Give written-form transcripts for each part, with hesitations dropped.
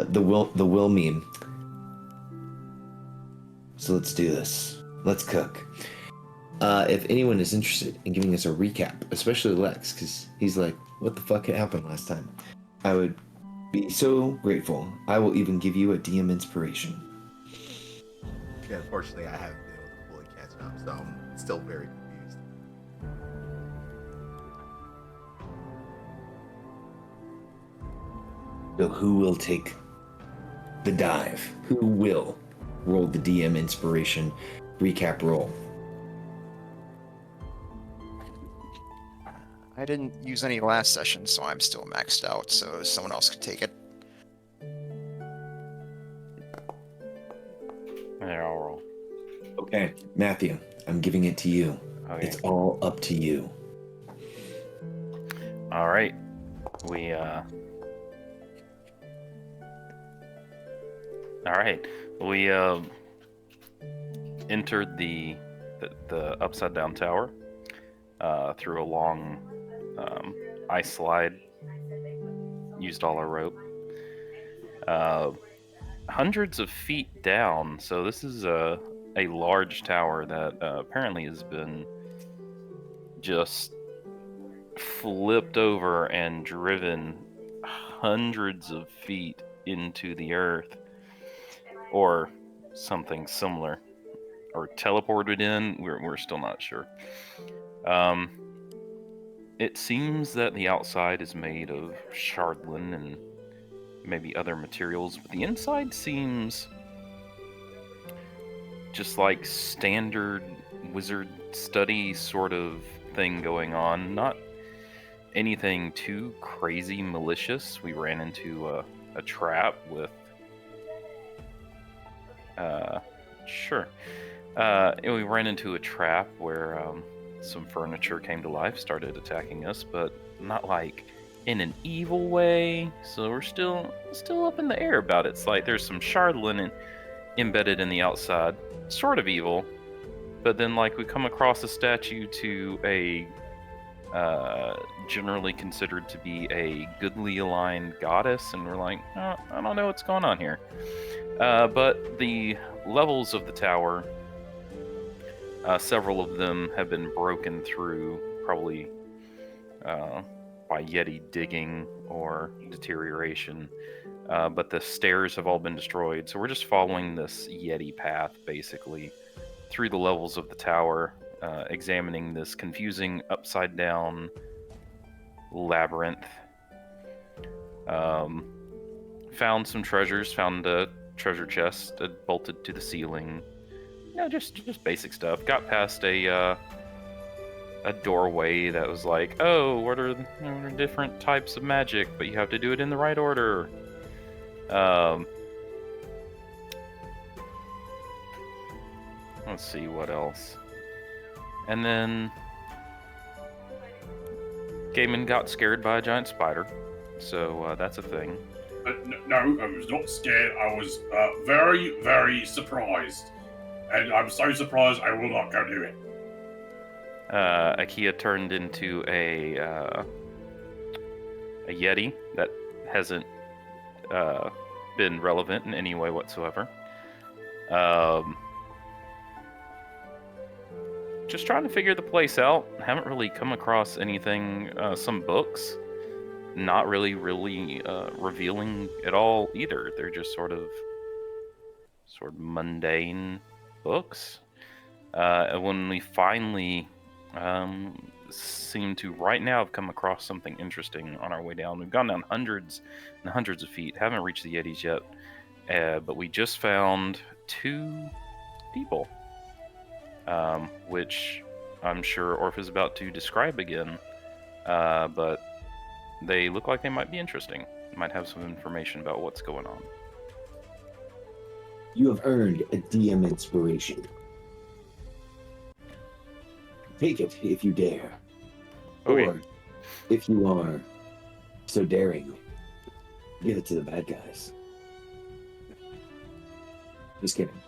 the will meme. So let's do this. Let's cook. If anyone is interested in giving us a recap, especially Lex, because he's like, what the fuck happened last time? I would be so grateful. I will even give you a DM inspiration. Yeah, unfortunately, I haven't been able to fully catch up, so I'm still very confused. So who will take the dive? Who will roll the DM inspiration recap roll? I didn't use any last session, so I'm still maxed out, so someone else could take it. Yeah, I'll roll. Okay, Matthew, I'm giving it to you. Okay. It's all up to you. All right. We entered the upside down tower through a long ice slide. Used all our rope. Hundreds of feet down. So this is a large tower that apparently has been just flipped over and driven hundreds of feet into the earth, or something similar, or teleported in. We're still not sure. It seems that the outside is made of shardlin and maybe other materials, but the inside seems just like standard wizard study sort of thing going on. Not anything too crazy malicious. We ran into a trap with we ran into a trap where some furniture came to life, started attacking us, but not like in an evil way. So we're still up in the air about it. It's like there's some shardlin embedded in the outside, sort of evil, but then like we come across a statue to a generally considered to be a goodly aligned goddess, and we're like, oh, I don't know what's going on here. But the levels of the tower, several of them have been broken through, probably by Yeti digging or deterioration. But the stairs have all been destroyed, so we're just following this Yeti path, basically, through the levels of the tower, examining this confusing upside-down labyrinth. Found some treasures, found a treasure chest bolted to the ceiling. Just basic stuff. Got past a doorway that was like, oh, what are different types of magic, but you have to do it in the right order. Let's see what else. And then Gaiman got scared by a giant spider, so that's a thing. No, I was not scared. I was very, very surprised. And I'm so surprised I will not go do it. Akia turned into a Yeti that hasn't been relevant in any way whatsoever. Just trying to figure the place out. Haven't really come across anything. Some books, not really revealing at all either. They're just sort of mundane books. When we finally seem to right now have come across something interesting on our way down. We've gone down hundreds and hundreds of feet. Haven't reached the Yetis yet, but we just found 2 people, which I'm sure Orph is about to describe again, but they look like they might be interesting. Might have some information about what's going on. You have earned a DM inspiration. Take it if you dare. Okay. Or, if you are so daring, give it to the bad guys. Just kidding.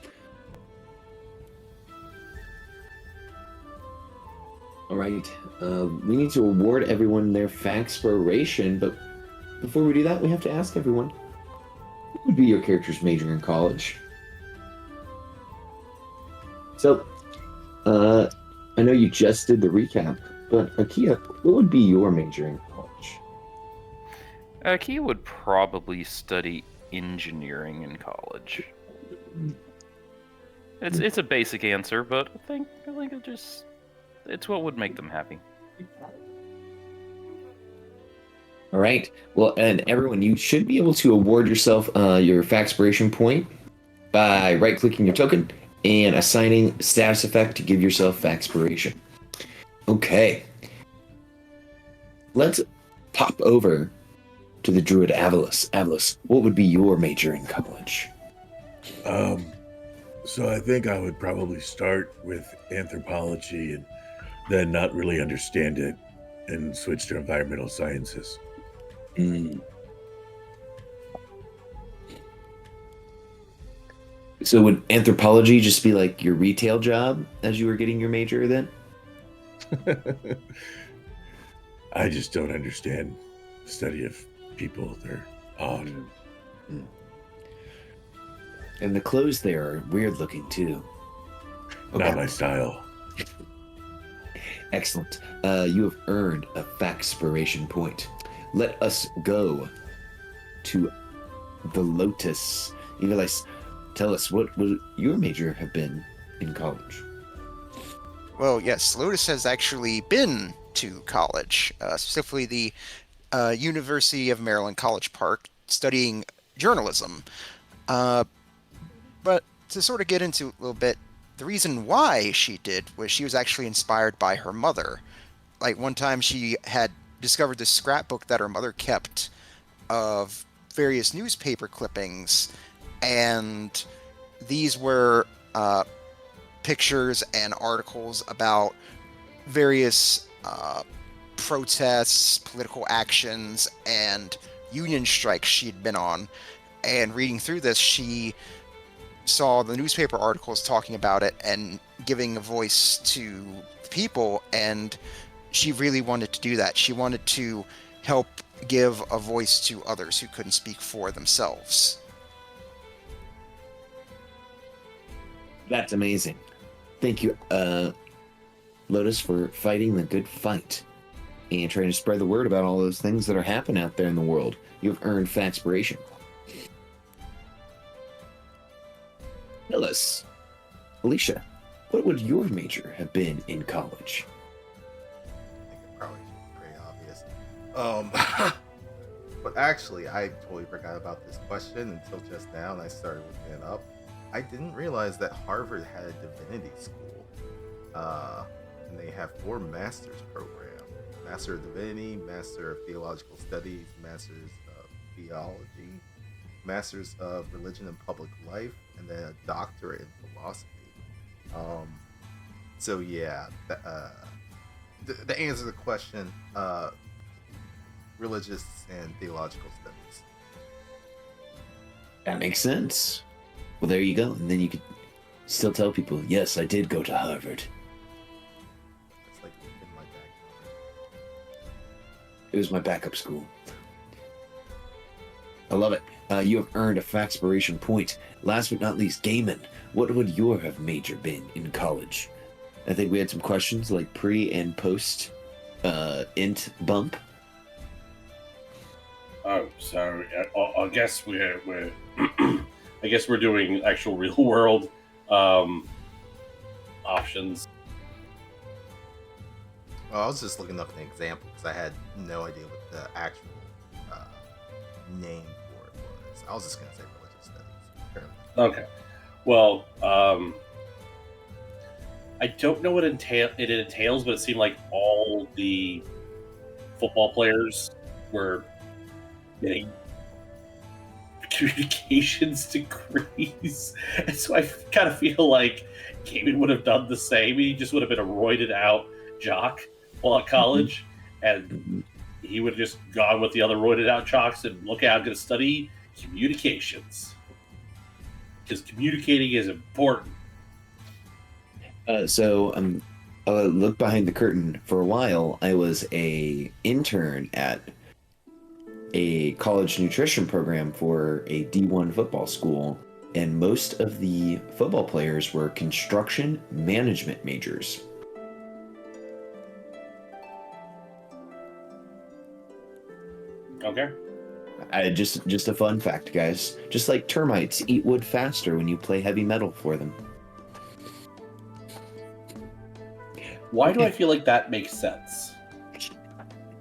All right. We need to award everyone their Factspiration, but before we do that, we have to ask everyone, what would be your character's major in college? So, I know you just did the recap, but Akia, what would be your major in college? Kia would probably study engineering in college. It's a basic answer, but I think it's what would make them happy. All right. Well, and everyone, you should be able to award yourself your Faxpiration point by right-clicking your token and assigning status effect to give yourself Faxpiration. Okay. Let's pop over to the druid Avalus. Avalus, what would be your major in college? So I think I would probably start with anthropology and then not really understand it and switch to environmental sciences. Mm. So would anthropology just be like your retail job as you were getting your major then? I just don't understand the study of people. They're odd. Mm. And the clothes there are weird looking too. Not my style. Excellent. You have earned a Faxpiration point. Let us go to the Lotus. Evelice, tell us, what would your major have been in college? Well, yes, Lotus has actually been to college, specifically the University of Maryland College Park, studying journalism. But to sort of get into a little bit, the reason why she did was she was actually inspired by her mother. Like one time she had discovered this scrapbook that her mother kept of various newspaper clippings, and these were pictures and articles about various protests, political actions, and union strikes she'd been on. And reading through this, she saw the newspaper articles talking about it and giving a voice to people, and she really wanted to do that. She wanted to help give a voice to others who couldn't speak for themselves. That's amazing. Thank you, Lotus, for fighting the good fight and trying to spread the word about all those things that are happening out there in the world. You've earned Faxpiration. Tell us, Alicia, what would your major have been in college? I think it probably should be pretty obvious. But actually, I totally forgot about this question until just now, and I started looking it up. I didn't realize that Harvard had a divinity school, and they have 4 master's programs: Master of Divinity, Master of Theological Studies, Masters of Theology, Masters of Religion and Public Life, and then a doctorate in philosophy. So yeah, the answer to the question, religious and theological studies. That makes sense. Well, there you go. And then you could still tell people, yes, I did go to Harvard. It's like in my background. It was my backup school. I love it. You have earned a Faxpiration point. Last but not least, Gaiman, what would your have major been in college? I think we had some questions like pre and post int bump. Oh, so I guess we're I guess we're doing actual real world options. Well, I was just looking up an example because I had no idea what the actual name for it was. I was just gonna say religious studies. Apparently. Okay. Well, I don't know what it entails, but it seemed like all the football players were getting communications degrees, and so I kind of feel like Gaiman would have done the same. He just would have been a roided out jock while at college, and he would have just gone with the other roided out jocks and look out, I'm going to study communications because communicating is important. So look behind the curtain. For a while, I was a intern at a college nutrition program for a D1 football school, and most of the football players were construction management majors. Okay. Just a fun fact, guys. Just like termites eat wood faster when you play heavy metal for them. Why do I feel like that makes sense?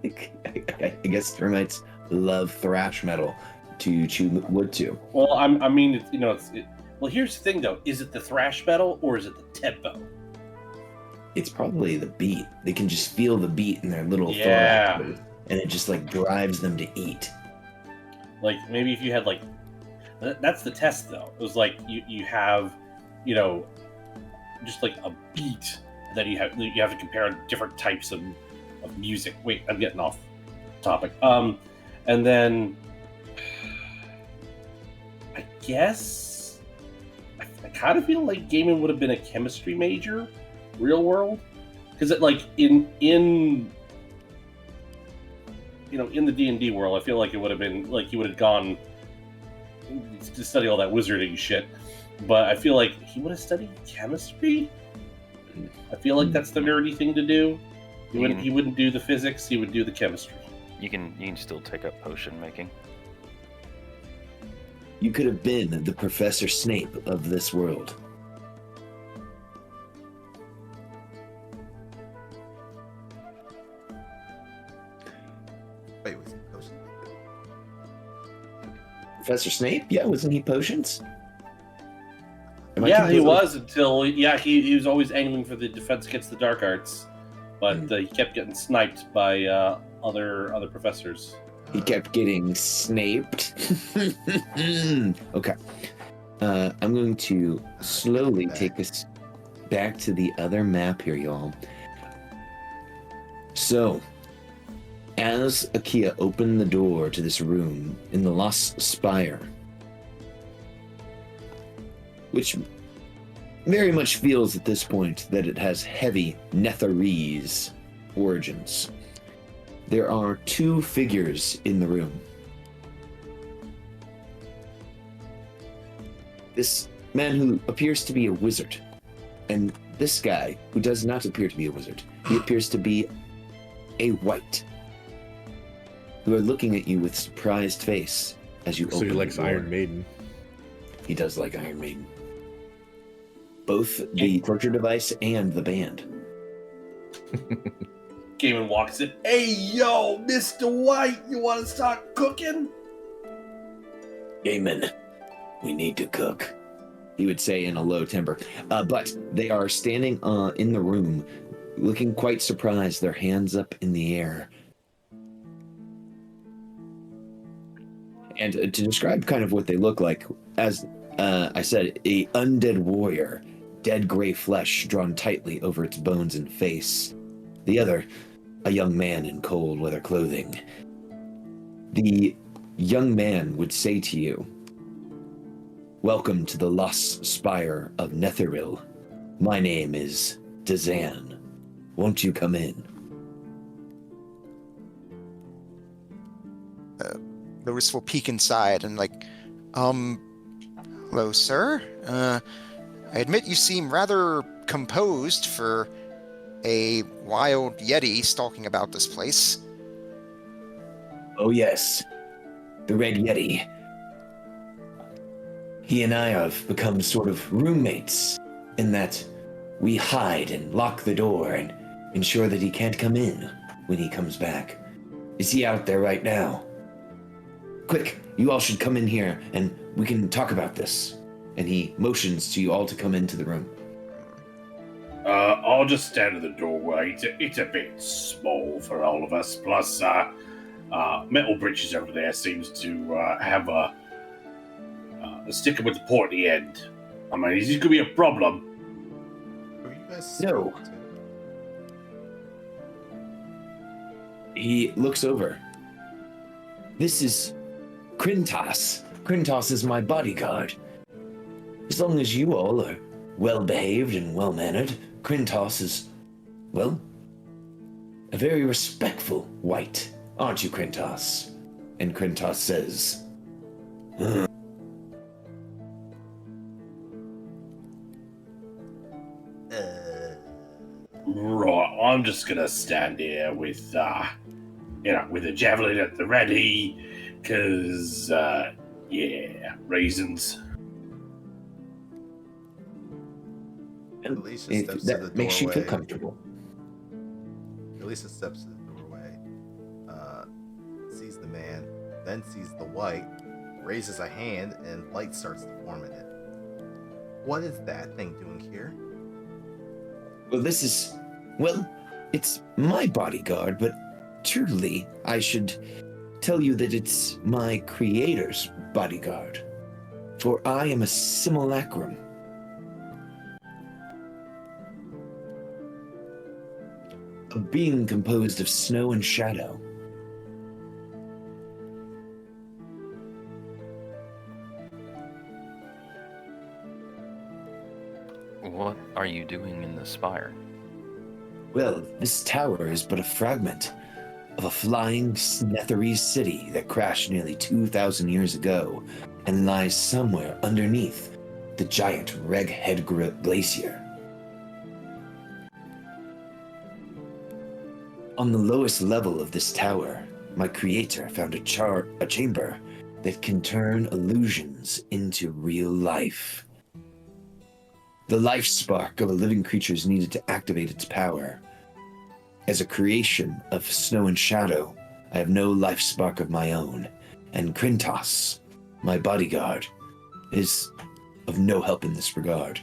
I guess termites love thrash metal to chew wood to. Well, well, here's the thing though: is it the thrash metal or is it the tempo? It's probably the beat. They can just feel the beat in their little Yeah. thorax, and it just like drives them to eat. Like maybe if you had that's the test though. It was like you have, just like a beat that you have to compare different types of music. Wait, I'm getting off topic. And then I guess I kind of feel like gaming would have been a chemistry major, real world, because it like in the D&D world, I feel like it would have been like he would have gone to study all that wizarding shit. But I feel like he would have studied chemistry. I feel like that's the nerdy thing to do. He wouldn't do the physics. He would do the chemistry. You can still take up potion making. You could have been the Professor Snape of this world. Wait, was he potion? Professor Snape? Yeah, wasn't he potions? Am I Yeah, he completely- was until he was always angling for the defense against the dark arts, but he kept getting sniped by other professors. He kept getting snaped. Okay. I'm going to slowly take us back to the other map here, y'all. So, as Akia opened the door to this room in the Lost Spire, which very much feels at this point that it has heavy Netherese origins, there are two figures in the room. This man who appears to be a wizard, and this guy who does not appear to be a wizard. He appears to be a white, who are looking at you with surprised face as you So open he likes the door. Iron Maiden. He does like Iron Maiden. Both the torture device and the band. Gaiman walks in. Hey, yo, Mr. White, you want to start cooking? Gaiman, we need to cook, he would say in a low timbre. But they are standing in the room, looking quite surprised, their hands up in the air. And to describe kind of what they look like, as I said, a undead warrior, dead gray flesh drawn tightly over its bones and face. The other, a young man in cold leather clothing. The young man would say to you, "Welcome to the Lost Spire of Netheril. My name is Dazan. Won't you come in?" Lotus will peek inside and hello, sir. I admit you seem rather composed for a wild yeti stalking about this place. Oh yes, the Red Yeti. He and I have become sort of roommates in that we hide and lock the door and ensure that he can't come in when he comes back. Is he out there right now? Quick, you all should come in here and we can talk about this. And he motions to you all to come into the room. I'll just stand in the doorway. It's a bit small for all of us. Plus, Metal Britches over there seems to have a sticker with the pointy end. I mean, is this going to be a problem? Were you guys No. spoken to? He looks over. This is Krintas. Krintas is my bodyguard. As long as you all are well-behaved and well-mannered, Krintas is, well, a very respectful white, aren't you, Krintas? And Krentos says, Right, I'm just gonna stand here with, with a javelin at the ready, because, reasons. Alicia if steps to the that makes you feel doorway. comfortable. Alicia steps to the doorway, sees the man, then sees the white, raises a hand, and light starts to form in it. What is that thing doing here? Well, it's my bodyguard, but truly, I should tell you that it's my creator's bodyguard. For I am a simulacrum. A being composed of snow and shadow. What are you doing in the spire? Well, this tower is but a fragment of a flying Snetherese city that crashed nearly 2,000 years ago and lies somewhere underneath the giant Reghead Glacier. On the lowest level of this tower, my creator found a chamber that can turn illusions into real life. The life spark of a living creature is needed to activate its power. As a creation of snow and shadow, I have no life spark of my own, and Krentos, my bodyguard, is of no help in this regard.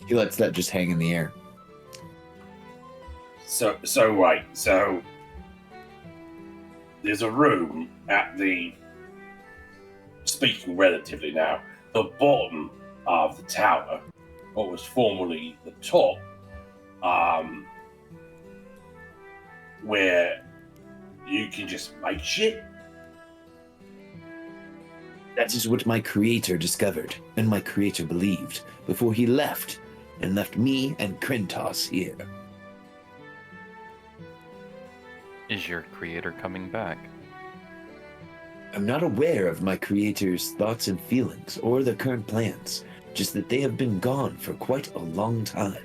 He lets that just hang in the air. So there's a room at the, speaking relatively now, the bottom of the tower, what was formerly the top, where you can just make shit. That is what my creator discovered, and my creator believed, before he left, and left me and Krentos here. Is your creator coming back? I'm not aware of my creator's thoughts and feelings, or their current plans, just that they have been gone for quite a long time.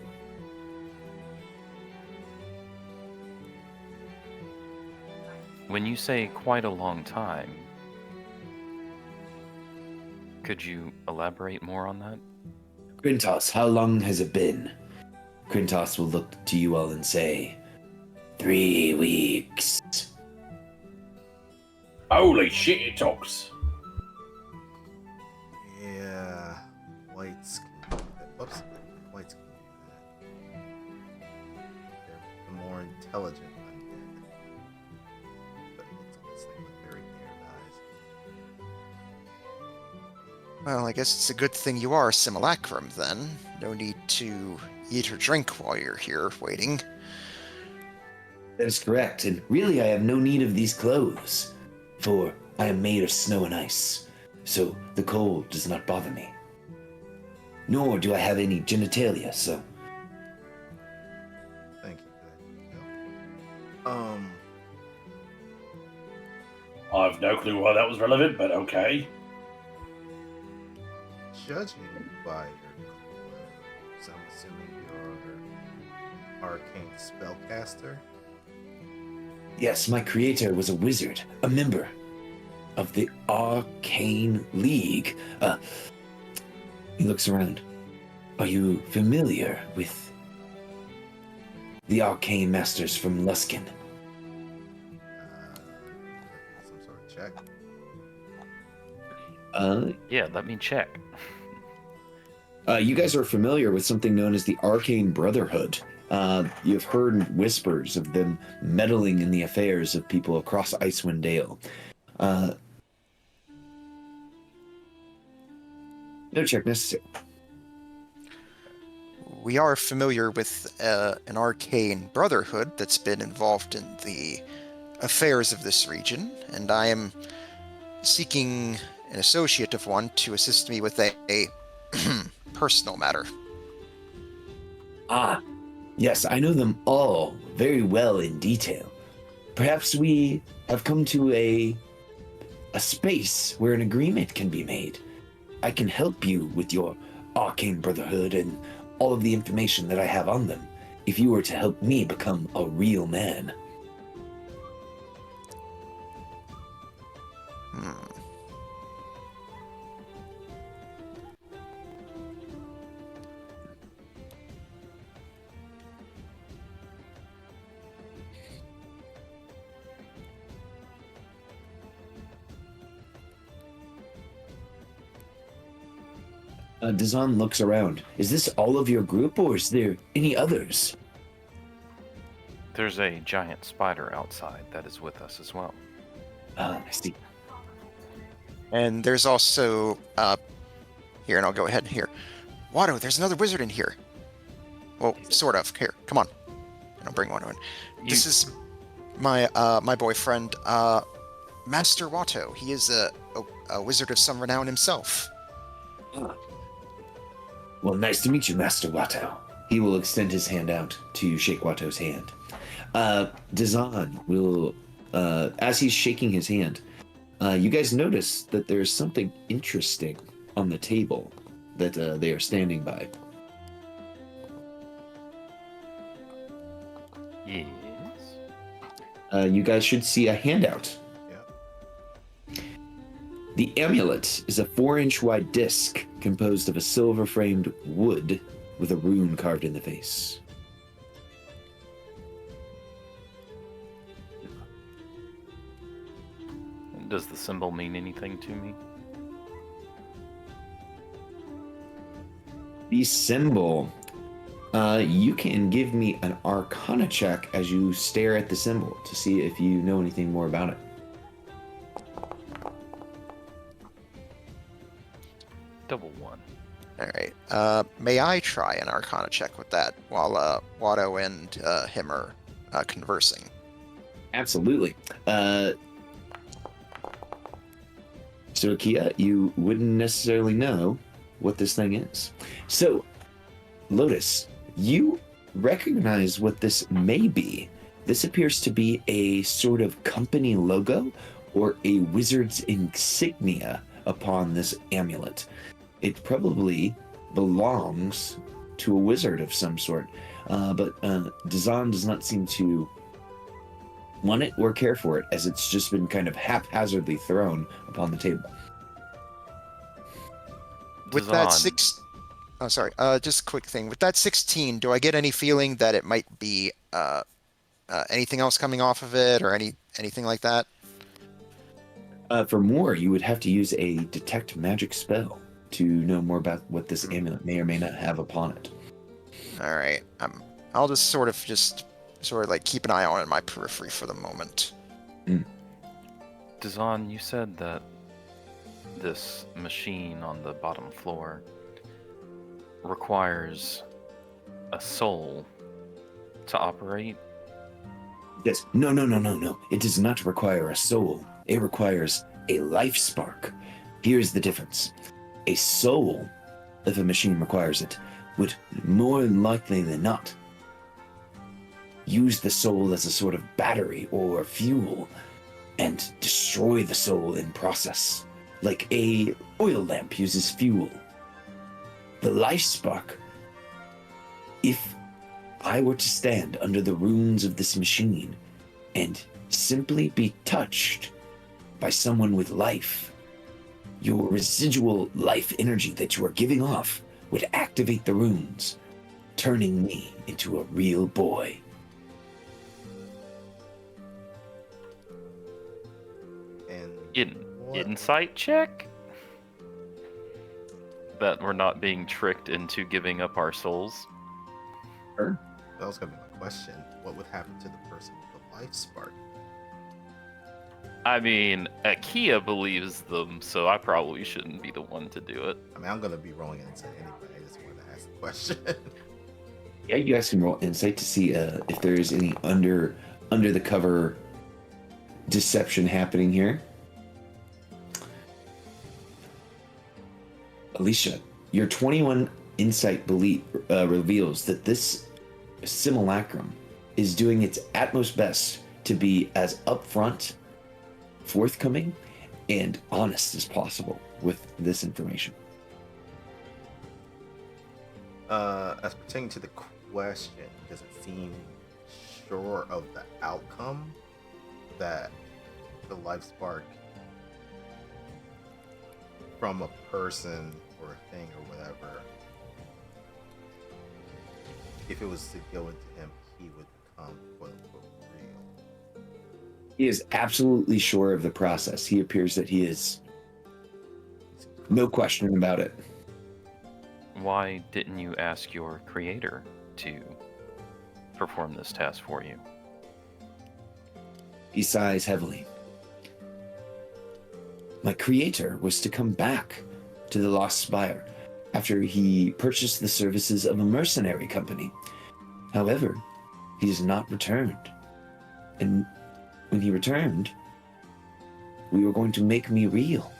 When you say quite a long time, could you elaborate more on that? Krentos, how long has it been? Krentos will look to you all and say, 3 weeks. Holy shit, it talks. Yeah, whites can do that. Whoops, whites can do that. They're the more intelligent undead. But it looks like this thing with very clear eyes. Well, I guess it's a good thing you are a simulacrum, then. No need to eat or drink while you're here waiting. That is correct, and really I have no need of these clothes, for I am made of snow and ice, so the cold does not bother me. Nor do I have any genitalia, so... Thank you for that detail. I've no clue why that was relevant, but okay. Judging by your clothes, I'm assuming you're an arcane spellcaster. Yes, my creator was a wizard, a member of the Arcane League. He looks around. Are you familiar with the Arcane Masters from Luskin? Some sort of check. Yeah, let me check. You guys are familiar with something known as the Arcane Brotherhood. You've heard whispers of them meddling in the affairs of people across Icewind Dale. No check necessary. We are familiar with an arcane brotherhood that's been involved in the affairs of this region, and I am seeking an associate of one to assist me with a personal matter. Ah, yes, I know them all very well in detail. Perhaps we have come to a space where an agreement can be made. I can help you with your arcane brotherhood and all of the information that I have on them if you were to help me become a real man. Dazan looks around. Is this all of your group, or is there any others? There's a giant spider outside that is with us as well. I see. And there's also, here, and I'll go ahead here. Watto, there's another wizard in here. Well, sort of. Here, come on. And I'll bring Watto in. This is my my boyfriend, Master Watto. He is a wizard of some renown himself. Ah. Well, nice to meet you, Master Watto. He will extend his hand out to shake Watto's hand. Dazan will, as he's shaking his hand, you guys notice that there's something interesting on the table that they are standing by. Yes. You guys should see a handout. Yeah. The amulet is a 4-inch wide disc composed of a silver-framed wood with a rune carved in the face. Does the symbol mean anything to me? The symbol, you can give me an Arcana check as you stare at the symbol to see if you know anything more about it. Double one. All right. May I try an Arcana check with that while Watto and him are conversing? Absolutely. So, Kia, you wouldn't necessarily know what this thing is. So, Lotus, you recognize what this may be. This appears to be a sort of company logo or a wizard's insignia upon this amulet. It probably belongs to a wizard of some sort, but Dazan does not seem to want it or care for it, as it's just been kind of haphazardly thrown upon the table. With that Dazan. Oh, sorry. Just a quick thing. With that 16, do I get any feeling that it might be anything else coming off of it, or anything like that? For more, you would have to use a detect magic spell to know more about what this amulet may or may not have upon it. All right. I'll just sort of like keep an eye on it in my periphery for the moment. Dazan, you said that this machine on the bottom floor requires a soul to operate? Yes. No. It does not require a soul. It requires a life spark. Here's the difference. A soul, if a machine requires it, would more likely than not use the soul as a sort of battery or fuel and destroy the soul in process, like a oil lamp uses fuel. The life spark, if I were to stand under the runes of this machine and simply be touched by someone with life, your residual life energy that you are giving off would activate the runes, turning me into a real boy. And Insight check? That we're not being tricked into giving up our souls? Sure. that was gonna be my question. What would happen to the person with the life spark? I mean, Akia believes them, so I probably shouldn't be the one to do it. I mean, I'm gonna be rolling insight anyway. I just wanted to ask the question. Yeah, you guys can roll insight to see if there is any under the cover deception happening here. Alicia, your 21 insight belief reveals that this simulacrum is doing its utmost best to be as upfront, forthcoming, and honest as possible with this information. As pertaining to the question, does it seem sure of the outcome that the life spark from a person or a thing or whatever, if it was to go into him, he would become quote unquote real? He is absolutely sure of the process. He appears that he is no question about it. Why didn't you ask your creator to perform this task for you? He sighs heavily. My creator was to come back to the Lost Spire after he purchased the services of a mercenary company. However, he has not returned. And when he returned, we were going to make me real.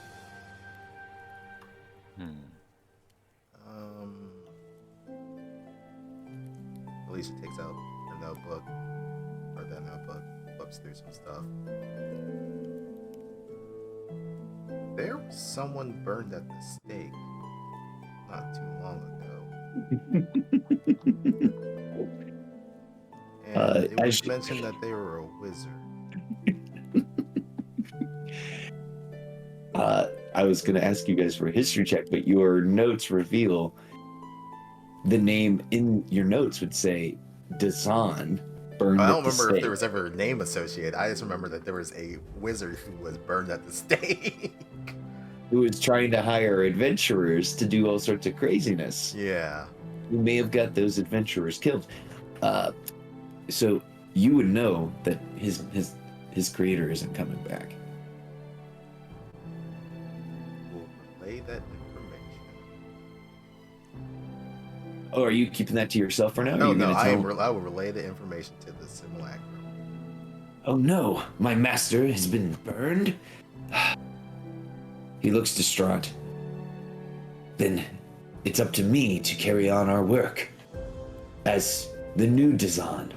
Alicia takes out her notebook, or that notebook, flips through some stuff. There was someone burned at the stake not too long ago. And it was mentioned that they were a wizard. I was going to ask you guys for a history check, but your notes reveal the name in your notes would say Dazan burned I at don't the remember stake. if there was ever a name associated. I just remember that there was a wizard who was burned at the stake. Who was trying to hire adventurers to do all sorts of craziness. Yeah. You may have got those adventurers killed. So you would know that his creator isn't coming back. We'll relay that information. Oh, are you keeping that to yourself for now? No, Are you no, gonna I tell- will relay the information to the simulacrum. Oh no, my master has been burned? He looks distraught. Then it's up to me to carry on our work as the new Dazan.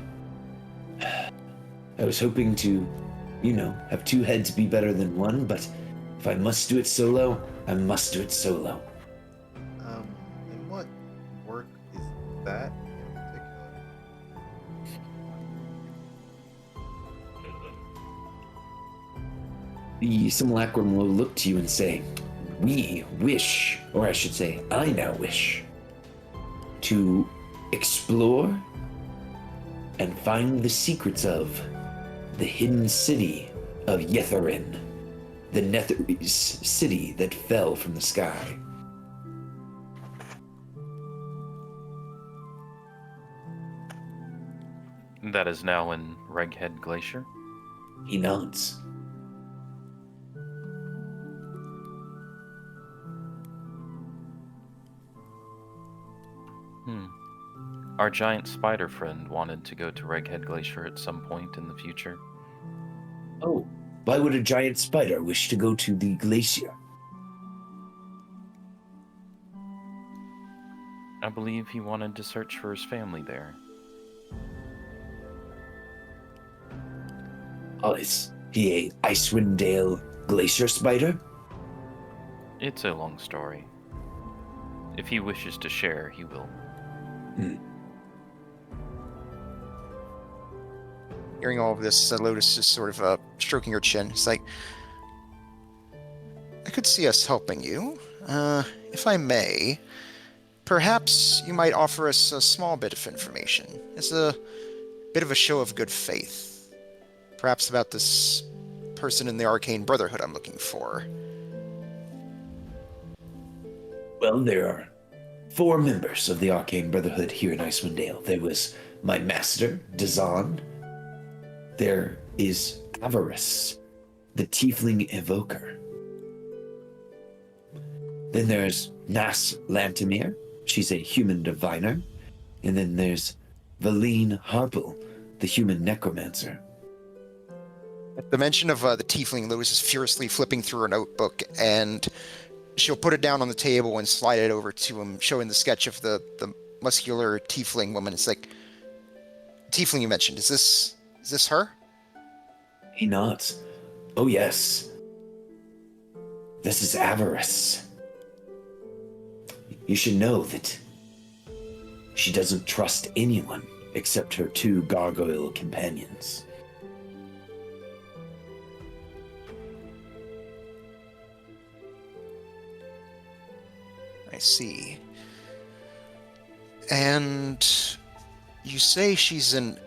I was hoping to, have two heads be better than one, but if I must do it solo, I must do it solo. And what work is that in particular? The simulacrum will look to you and say, we wish, or I should say, I now wish, to explore and find the secrets of the hidden city of Yetherin, the Netherese city that fell from the sky. That is now in Reghead Glacier? He nods. Our giant spider friend wanted to go to Reghead Glacier at some point in the future. Oh, why would a giant spider wish to go to the glacier? I believe he wanted to search for his family there. Oh, is he a Icewind Dale glacier spider? It's a long story. If he wishes to share, he will. Hearing all of this, Lotus is sort of stroking her chin. It's like, I could see us helping you. If I may, perhaps you might offer us a small bit of information. It's a bit of a show of good faith. Perhaps about this person in the Arcane Brotherhood I'm looking for. Well, there are 4 members of the Arcane Brotherhood here in Icewind Dale. There was my master, Dazan. There is Avarice, the Tiefling Evoker. Then there's Nas Lantimir. She's a human diviner. And then there's Valine Harple, the human necromancer. At the mention of the Tiefling, Lotus is furiously flipping through her notebook and she'll put it down on the table and slide it over to him, showing the sketch of the muscular tiefling woman. It's like, tiefling you mentioned, is this her? He nods. Oh, yes. This is Avarice. You should know that she doesn't trust anyone except her 2 gargoyle companions. I see. And you say she's an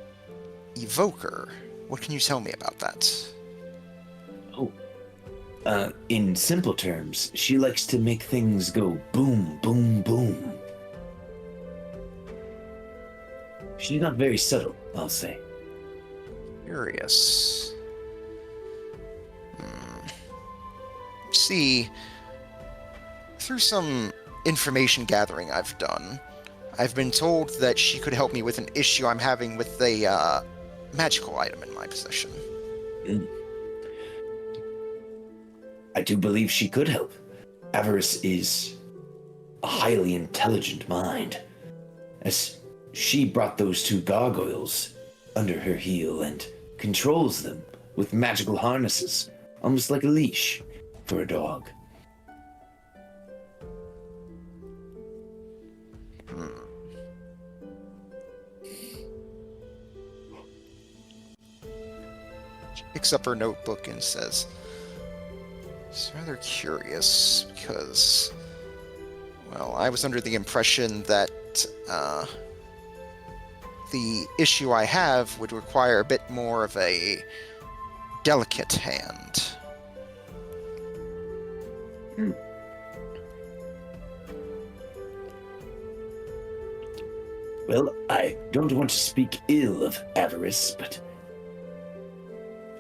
evoker. What can you tell me about that? Oh. In simple terms, she likes to make things go boom, boom, boom. She's not very subtle, I'll say. Curious. See, through some information gathering I've done, I've been told that she could help me with an issue I'm having with a magical item in my possession. I do believe she could help. Avarice is a highly intelligent mind, as she brought those 2 gargoyles under her heel and controls them with magical harnesses, almost like a leash for a dog. She picks up her notebook and says, it's rather curious because, well, I was under the impression that the issue I have would require a bit more of a delicate hand. Well, I don't want to speak ill of Avarice, but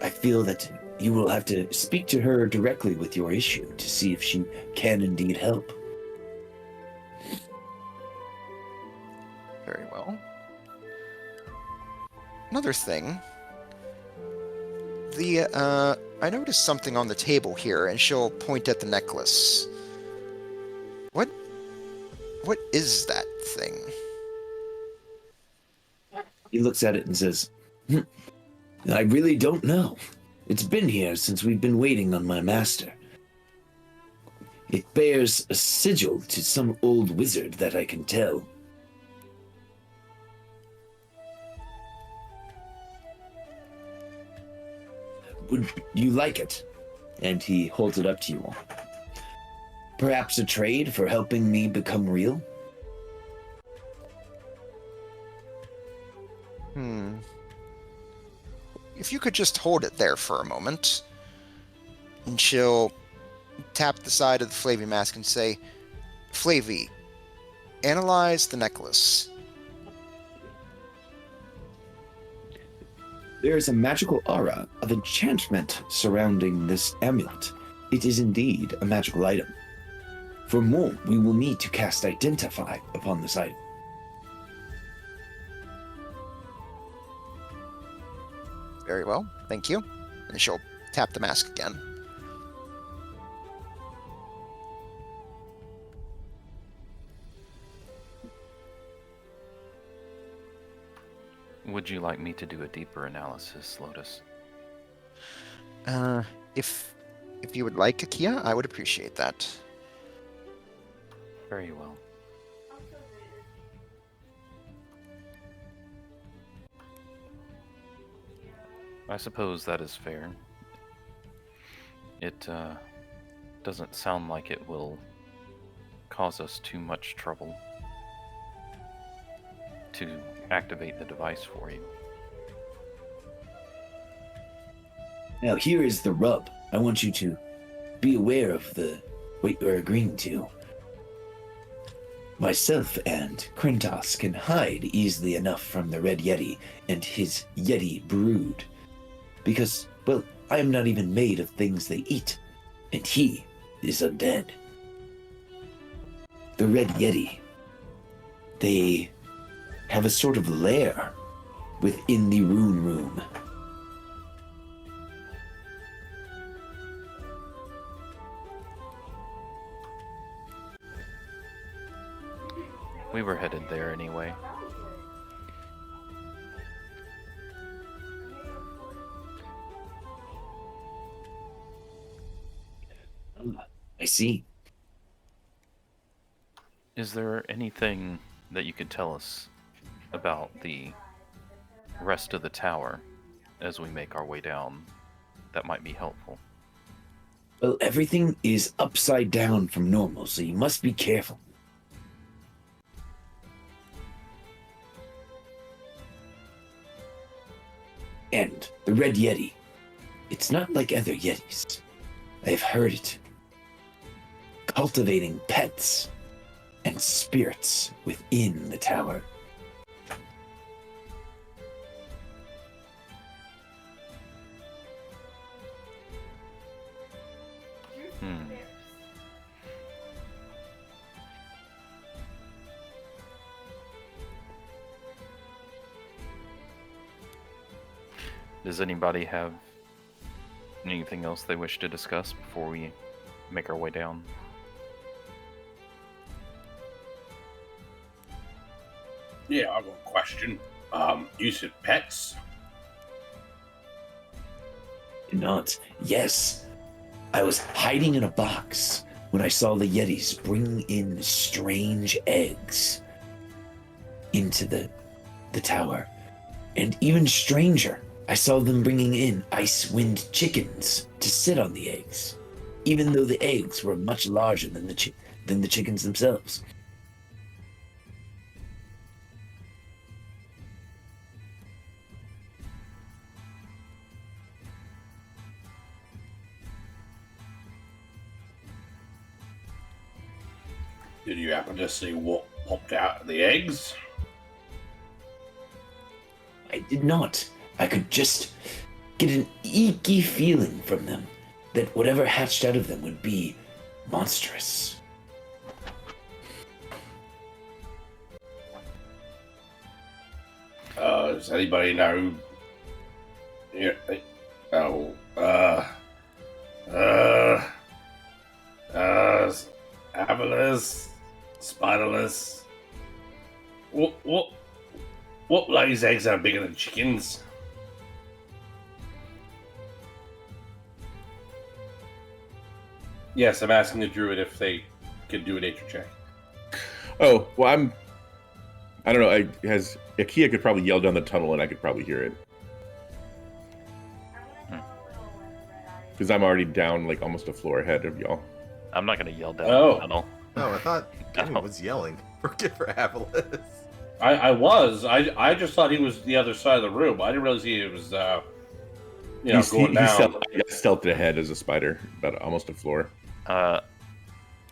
I feel that you will have to speak to her directly with your issue to see if she can indeed help. Very well. Another thing. I noticed something on the table here, and she'll point at the necklace. What is that thing? He looks at it and says, I really don't know. It's been here since we've been waiting on my master. It bears a sigil to some old wizard that I can tell. Would you like it? And he holds it up to you all. Perhaps a trade for helping me become real? If you could just hold it there for a moment. And she'll tap the side of the Flavy mask and say, Flavy, analyze the necklace. There is a magical aura of enchantment surrounding this amulet. It is indeed a magical item. For more, we will need to cast Identify upon this item. Very well, thank you. And she'll tap the mask again. Would you like me to do a deeper analysis, Lotus? If you would like, Akia, I would appreciate that. Very well. I suppose that is fair. It doesn't sound like it will cause us too much trouble to activate the device for you. Now here is the rub. I want you to be aware of what you're agreeing to. Myself and Krentos can hide easily enough from the Red Yeti and his Yeti brood. Because, well, I am not even made of things they eat, and he is undead. The Red Yeti, they have a sort of lair within the Rune Room. We were headed there anyway. I see. Is there anything that you could tell us about the rest of the tower as we make our way down that might be helpful? Well, everything is upside down from normal, so you must be careful. And the Red Yeti. It's not like other Yetis. I've heard it. Cultivating pets and spirits within the tower. Does anybody have anything else they wish to discuss before we make our way down? Yeah, I've got a question. You said pets? Not. Yes. I was hiding in a box when I saw the Yetis bring in strange eggs into the tower. And even stranger, I saw them bringing in ice-wind chickens to sit on the eggs, even though the eggs were much larger than the chickens themselves. Did you happen to see what popped out of the eggs? I did not. I could just get an icky feeling from them that whatever hatched out of them would be monstrous. Does anybody know? Yeah. Avalus, spiderless. What lays eggs are bigger than chickens? Yes, I'm asking the druid if they could do a nature check. Oh, well, I don't know. Akia could probably yell down the tunnel and I could probably hear it. Because I'm already down like almost a floor ahead of y'all. I'm not going to yell down Oh. the tunnel. No, I thought Jimmy was yelling for Avalis. I was. I just thought he was the other side of the room. I didn't realize he was, going down. He stealthed ahead as a spider, about almost a floor.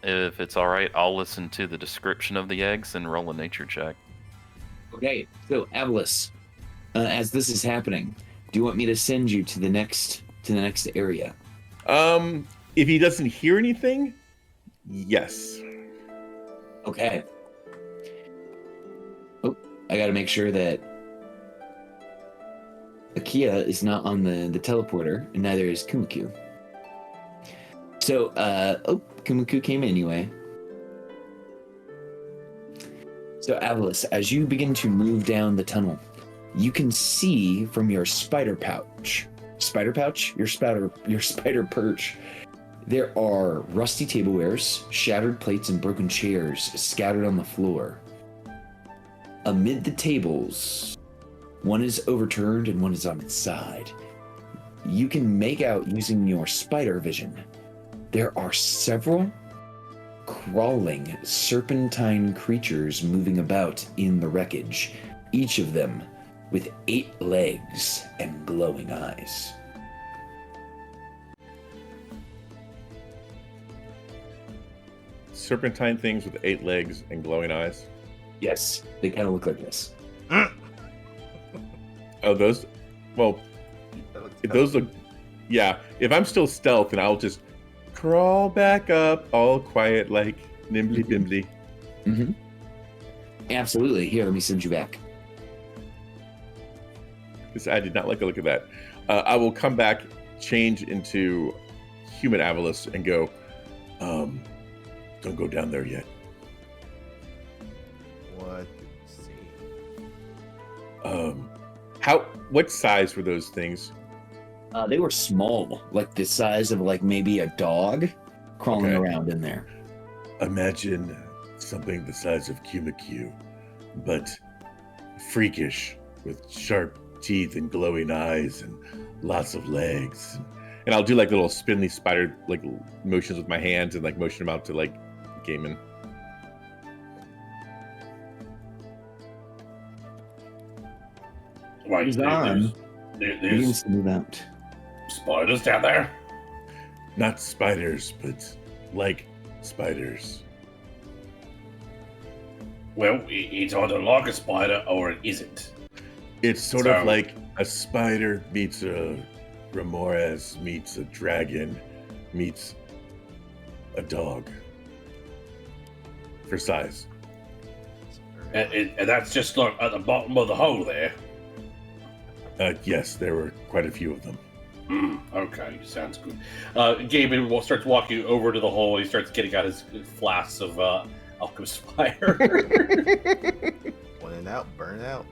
If it's all right, I'll listen to the description of the eggs and roll a nature check. Okay, so Avalis, as this is happening, do you want me to send you to the next area? If he doesn't hear anything, yes. Okay. Oh, I gotta make sure that Akia is not on the teleporter, and neither is Kumaku. So, Kumaku came anyway. So, Avalis, as you begin to move down the tunnel, you can see from your spider perch, there are rusty tablewares, shattered plates, and broken chairs scattered on the floor. Amid the tables, one is overturned and one is on its side. You can make out, using your spider vision, there are several crawling serpentine creatures moving about in the wreckage, each of them with 8 legs and glowing eyes. Serpentine things with 8 legs and glowing eyes. Yes, they kind of look like this. Oh, those? Well, if those look... Yeah, if I'm still stealth, then I'll just crawl back up, all quiet, like nimbly bimbly. Mm-hmm. Absolutely. Here, let me send you back. I did not like the look of that. I will come back, change into human Avalis, and go, don't go down there yet. What size were those things? They were small, like the size of like maybe a dog crawling Okay. around in there. Imagine something the size of Q, but freakish, with sharp teeth and glowing eyes and lots of legs. And I'll do like little spindly spider like motions with my hands and like motion them out to like Gaiman. Right, He's on. there's Begins to move out. spiders down there. Not spiders, but like spiders. Well, it's either like a spider or it isn't. It's sort So- of like a spider meets a remorse meets a dragon meets a dog for size. And that's just like at the bottom of the hole there. Yes, there were quite a few of them. Okay, sounds good. Gabe starts walking over to the hole. He starts getting out his flasks of alchemist fire. When in out, burn out.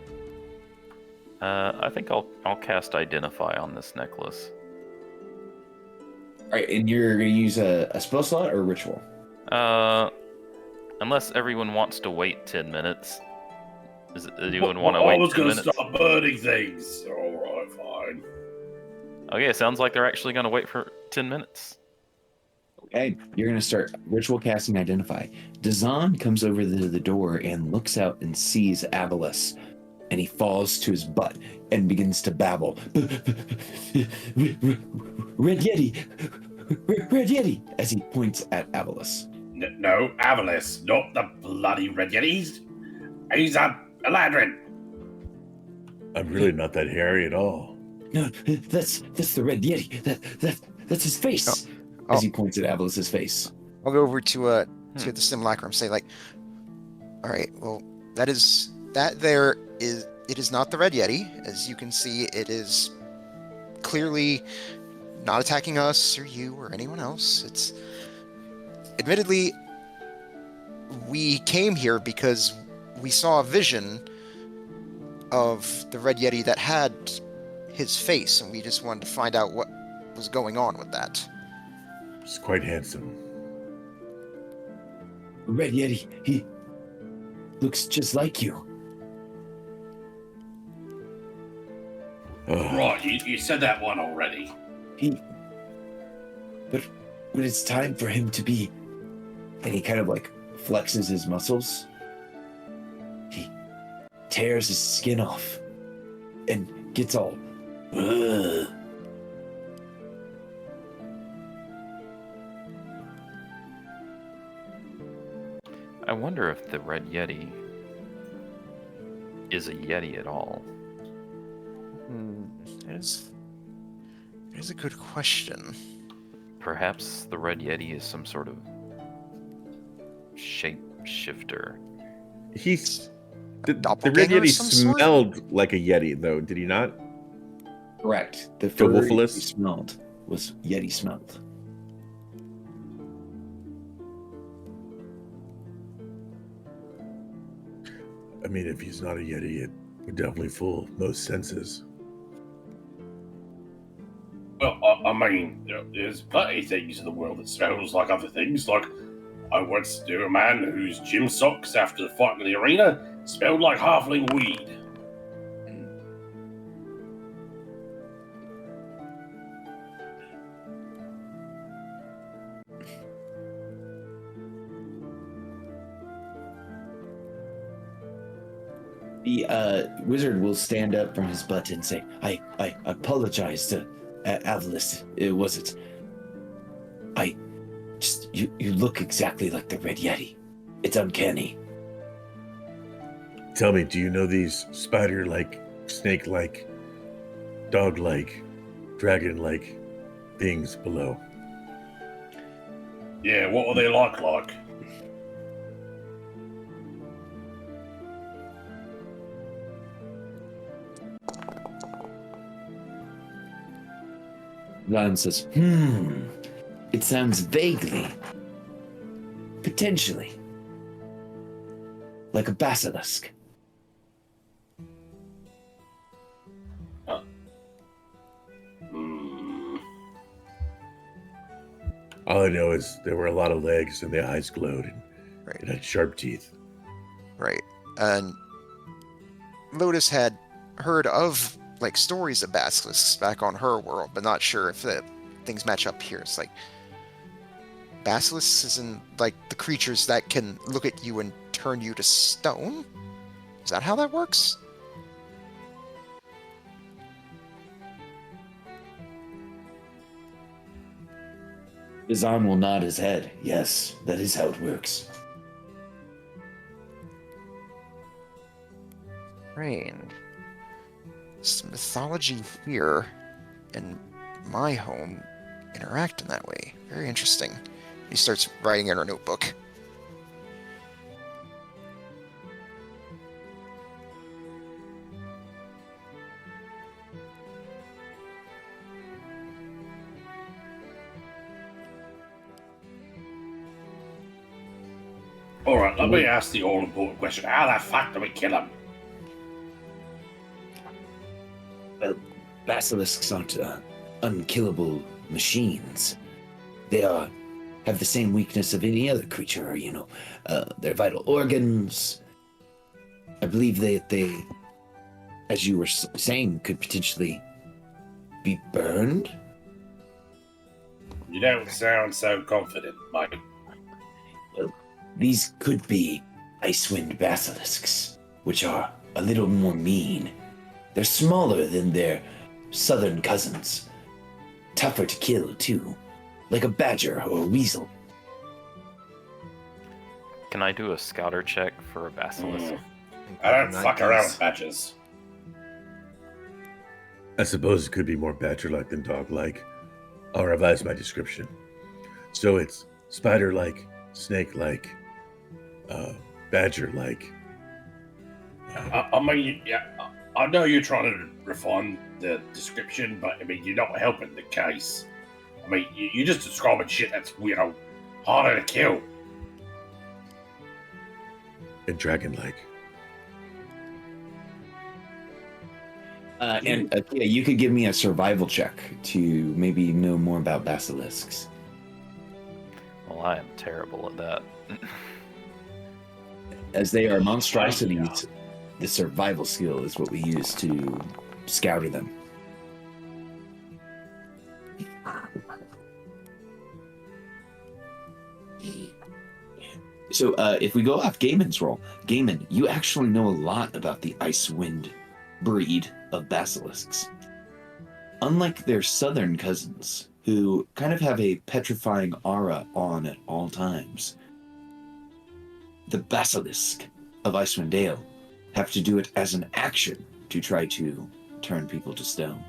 I think I'll cast Identify on this necklace. All right, and you're gonna use a spell slot or a ritual? Unless everyone wants to wait 10 minutes. Does anyone Well, want to I wait was 10 going to minutes? stop burning things. All right, fine. Okay, it sounds like they're actually going to wait for 10 minutes. Okay, you're gonna start ritual casting Identify. Dazan comes over to the door and looks out and sees Avalus, and he falls to his butt and begins to babble. Red Yeti, Red Yeti, as he points at Avalus. No, Avalis, not the bloody Red Yeti. He's a ladrin. I'm really not that hairy at all. No, that's the Red Yeti. That's his face. Oh. As he points at Avalus's face. I'll go over to the simulacrum, say like, all right, well, it is not the Red Yeti. As you can see, it is clearly not attacking us or you or anyone else. It's admittedly, we came here because we saw a vision of the Red Yeti that had his face, and we just wanted to find out what was going on with that. He's quite handsome. Red Yeti, he looks just like you. Right, you said that one already. But when it's time for him to be, and he kind of like flexes his muscles, he tears his skin off and gets all. Ugh. I wonder if the Red Yeti is a Yeti at all. There's a good question. Perhaps the Red Yeti is some sort of shapeshifter. The Red Doppelganger of Yeti some sort? smelled like a Yeti, though, did he not? Correct. The fur Wolfilus? he smelled was Yeti smelled. I mean, if he's not a Yeti, it would definitely fool most senses. Well, I mean, there's plenty of things in the world that smells like other things. Like, I once knew a man whose gym socks after the fight in the arena smelled like halfling weed. The wizard will stand up from his butt and say, I apologize to Avalis. Was it? You look exactly like the Red Yeti. It's uncanny. Tell me, do you know these spider-like, snake-like, dog-like, dragon-like things below? Yeah, what are they like? Lion says, it sounds vaguely, potentially, like a basilisk. All I know is there were a lot of legs and the eyes glowed and Right. it had sharp teeth. Right. And Lotus had heard of like stories of basilisks back on her world, but not sure if the things match up here. It's like basilisks isn't like the creatures that can look at you and turn you to stone. Is that how that works? His arm will nod his head. Yes, that is how it works. Rain. Some mythology here and my home interact in that way. Very interesting. He starts writing in her notebook. All right, let me ask the all-important question: how the fuck do we kill him? Well, basilisks aren't unkillable machines. They have the same weakness of any other creature, their vital organs. I believe they, as you were saying, could potentially be burned. You don't sound so confident, Mike. These could be icewind basilisks, which are a little more mean. They're smaller than their southern cousins. Tougher to kill, too. Like a badger or a weasel. Can I do a scouter check for a basilisk? I don't fuck around with badgers. I suppose it could be more badger-like than dog-like. I'll revise my description. So it's spider-like, snake-like, badger-like. I mean, yeah, I know you're trying to refine the description, but I mean, you're not helping the case. I mean, you're just describing shit that's, harder to kill. And dragon-like. You could give me a survival check to maybe know more about basilisks. Well, I am terrible at that. As they are monstrosities, the survival skill is what we use to scour them. So if we go off Gaiman's roll, Gaiman, you actually know a lot about the Icewind breed of basilisks. Unlike their southern cousins, who kind of have a petrifying aura on at all times, the basilisk of Icewind Dale have to do it as an action to try to turn people to stone.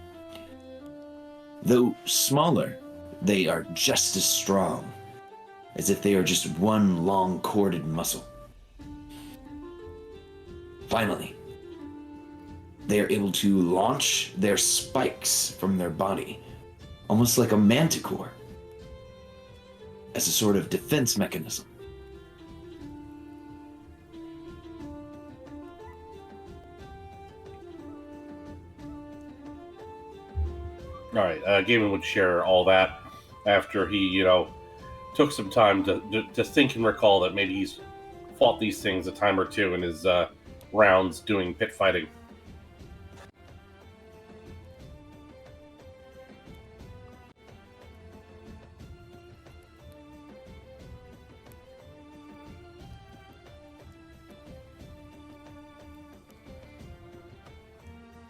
Though smaller, they are just as strong, as if they are just one long corded muscle. Finally, they are able to launch their spikes from their body, almost like a manticore, as a sort of defense mechanism. All right, Gaiman would share all that after he, took some time to think and recall that maybe he's fought these things a time or two in his rounds doing pit fighting.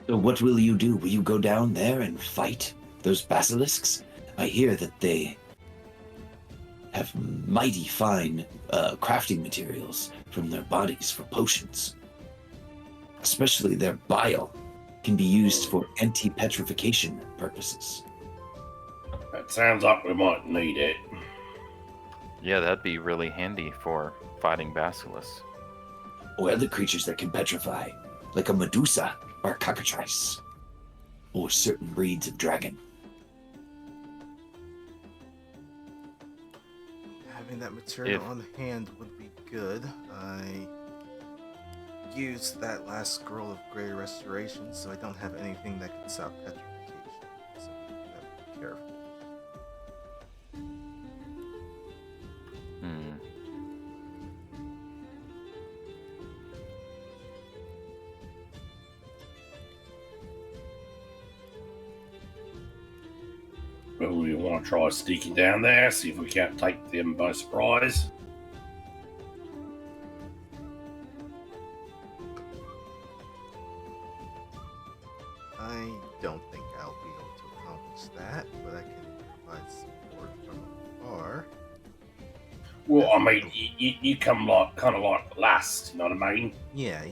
So what will you do? Will you go down there and fight those basilisks? I hear that they have mighty fine crafting materials from their bodies for potions. Especially their bile can be used for anti-petrification purposes. That sounds like we might need it. Yeah, that'd be really handy for fighting basilisks. Or other creatures that can petrify, like a Medusa or a cockatrice, or certain breeds of dragon. Having that material on hand would be good. I used that last scroll of Greater Restoration, so I don't have anything that can stop petrification. So I have to be careful. Well, we want to try sneaking down there, see if we can't take them by surprise. I don't think I'll be able to accomplish that, but I can provide support from afar. Well, I mean, you come like kind of like last, you know what I mean? Yeah.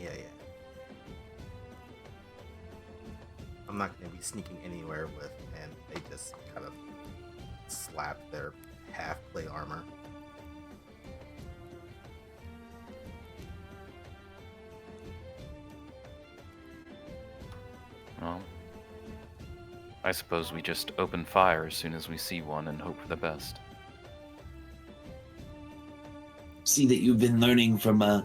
I'm not going to be sneaking anywhere with, and they just kind of slap their half plate armor. Well, I suppose we just open fire as soon as we see one and hope for the best. See that you've been learning from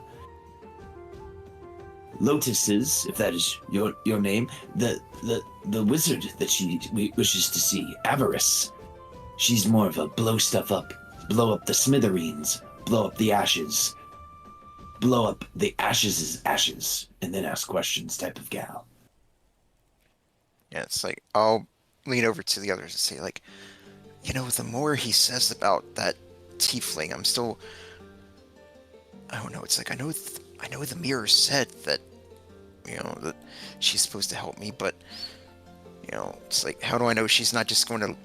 Lotus's, if that is your name, the wizard that she wishes to see, Avarice. She's more of a blow stuff up, blow up the smithereens, blow up the ashes, blow up the ashes' ashes, and then ask questions type of gal. Yeah, it's like, I'll lean over to the others and say, like, you know, the more he says about that tiefling, I'm still, I don't know, it's like, I know the mirror said that, you know, that she's supposed to help me, but, you know, it's like, how do I know she's not just going to,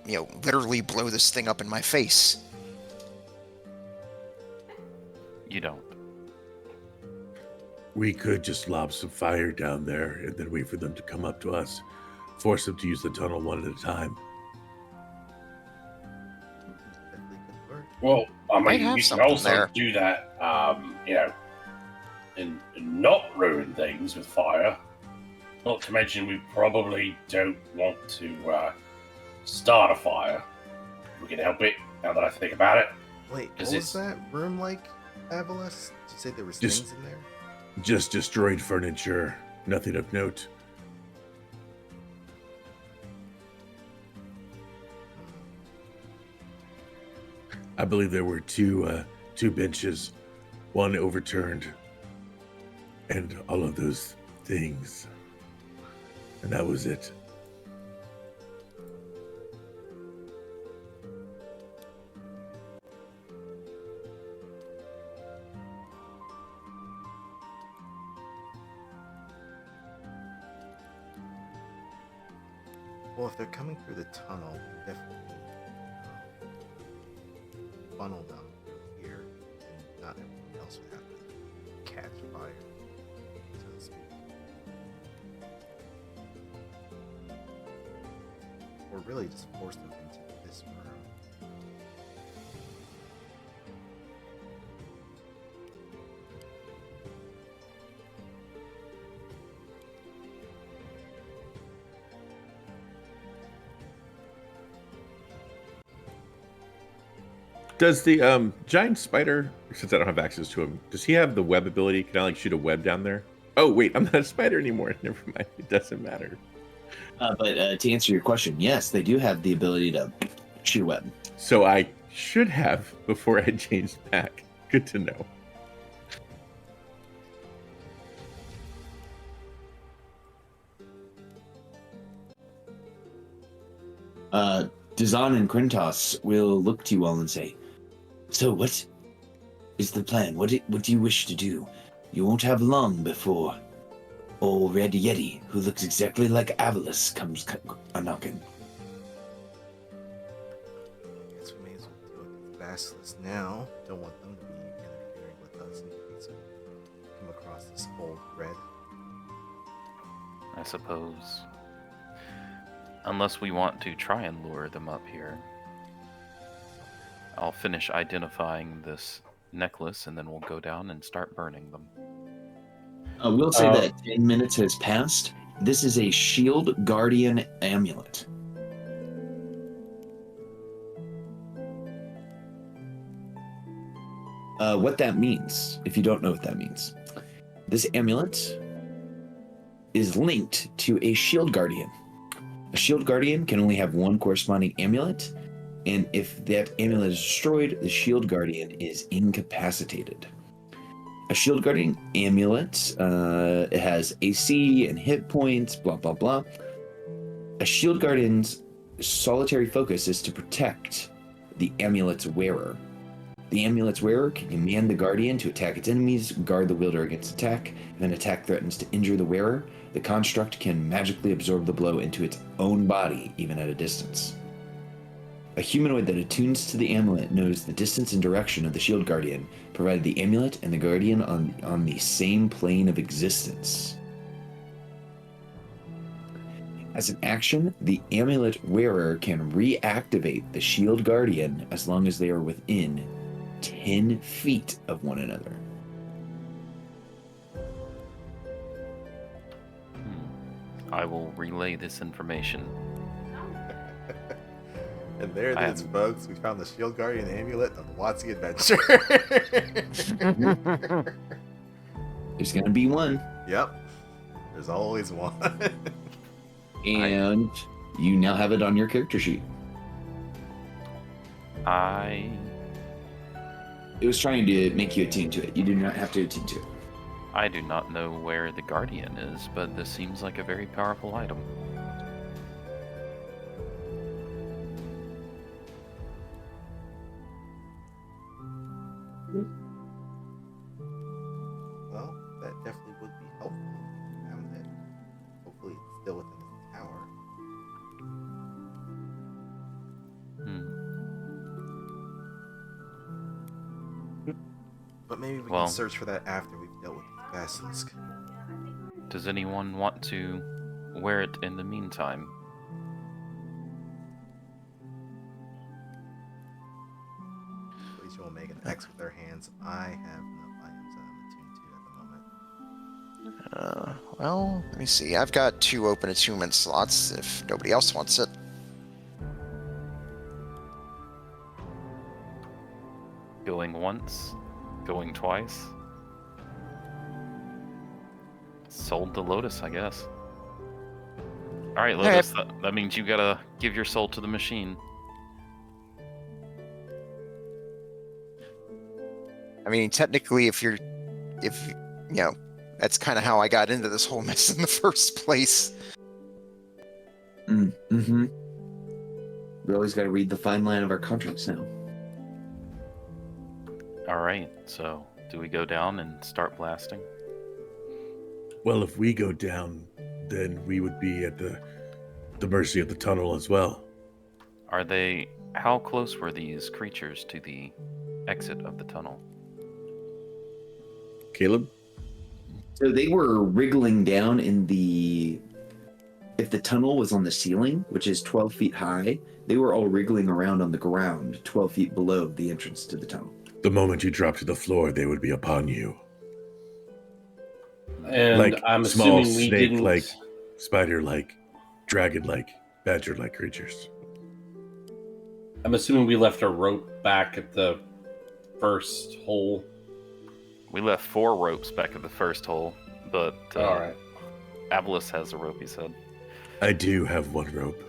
you know, literally blow this thing up in my face? You don't. We could just lob some fire down there and then wait for them to come up to us. Force them to use the tunnel one at a time. Definitely could work. Well, I Might mean, have you can something also there. do that, you know, and not ruin things with fire. Not to mention, we probably don't want to start a fire. We can help it, now that I think about it. Wait, what 'Cause was it's- that room like, Avalis? Did you say there was Just- things in there? Just destroyed furniture. Nothing of note. I believe there were two benches, one overturned, and all of those things. And that was it. Well, if they're coming through the tunnel, definitely funnel them through here, and not everyone else would have to catch fire, so to speak. Or really just force them into this room. Does the giant spider, since I don't have access to him, does he have the web ability? Can I like shoot a web down there? Oh wait, I'm not a spider anymore. Never mind. It doesn't matter. But to answer your question, yes, they do have the ability to shoot a web. So I should have before I changed back. Good to know. Dazan and Quintos will look to you all and say, "So what is the plan? What do you wish to do? You won't have long before old Red Yeti, who looks exactly like Avalis, comes a-knocking." Guess we may as well deal with these basilisks now. Don't want them to be interfering with us in case we come across this old red. I suppose. Unless we want to try and lure them up here. I'll finish identifying this necklace and then we'll go down and start burning them. We'll say that 10 minutes has passed. This is a Shield Guardian amulet. What that means, if you don't know what that means, this amulet is linked to a Shield Guardian. A Shield Guardian can only have one corresponding amulet, and if that amulet is destroyed, the Shield Guardian is incapacitated. A Shield Guardian amulet, it has AC and hit points, blah, blah, blah. A Shield Guardian's solitary focus is to protect the amulet's wearer. The amulet's wearer can command the guardian to attack its enemies, guard the wielder against attack. If an attack threatens to injure the wearer, the construct can magically absorb the blow into its own body, even at a distance. A humanoid that attunes to the amulet knows the distance and direction of the shield guardian, provided the amulet and the guardian on the same plane of existence. As an action, the amulet wearer can reactivate the shield guardian as long as they are within 10 feet of one another. I will relay this information. And there it I is, am- folks. We found the Shield Guardian amulet of the Watsy adventure. There's going to be one, Yep. There's always one. and you now have it on your character sheet. It was trying to make you attune to it. You do not have to attune to it. I do not know where the Guardian is, but this seems like a very powerful item. Well, that definitely would be helpful. Found it. Hopefully it's still within the tower. But maybe we Well- can search for that after we've dealt with the basilisk. Does anyone want to wear it in the meantime? Please will make an X with their hands. I have no items that I'm attuned to at the moment. Well, let me see. I've got 2 open attunement slots if nobody else wants it. Going once? Going twice? Sold to Lotus, I guess. Alright, Lotus, that means you gotta give your soul to the machine. I mean, technically, if you know, that's kind of how I got into this whole mess in the first place. Mm-hmm. We always got to read the fine line of our contracts now. Alright, so do we go down and start blasting? Well, if we go down, then we would be at the mercy of the tunnel as well. How close were these creatures to the exit of the tunnel? Caleb? So they were wriggling down in if the tunnel was on the ceiling, which is 12 feet high, they were all wriggling around on the ground 12 feet below the entrance to the tunnel. The moment you drop to the floor, they would be upon you. And Like I'm small assuming we snake-like, didn't. spider-like, dragon-like, badger-like creatures. I'm assuming we left a rope back at the first hole. We left 4 ropes back at the first hole, but All right. Avalis has a rope, he said. I do have 1 rope.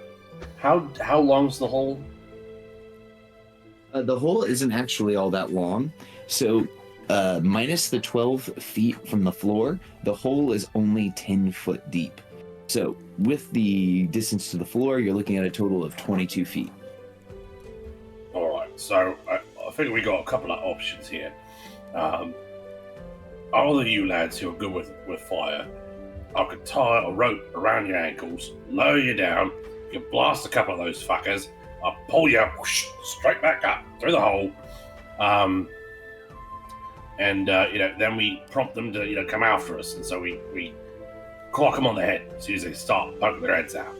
How long's the hole? The hole isn't actually all that long. So minus the 12 feet from the floor, the hole is only 10 foot deep. So with the distance to the floor, you're looking at a total of 22 feet. All right. So I think we got a couple of options here. All of you lads who are good with fire, I could tie a rope around your ankles, lower you down, you can blast a couple of those fuckers, I'll pull you whoosh, straight back up through the hole, and then we prompt them to come after us, and so we clock them on the head as soon as they start poking their heads out.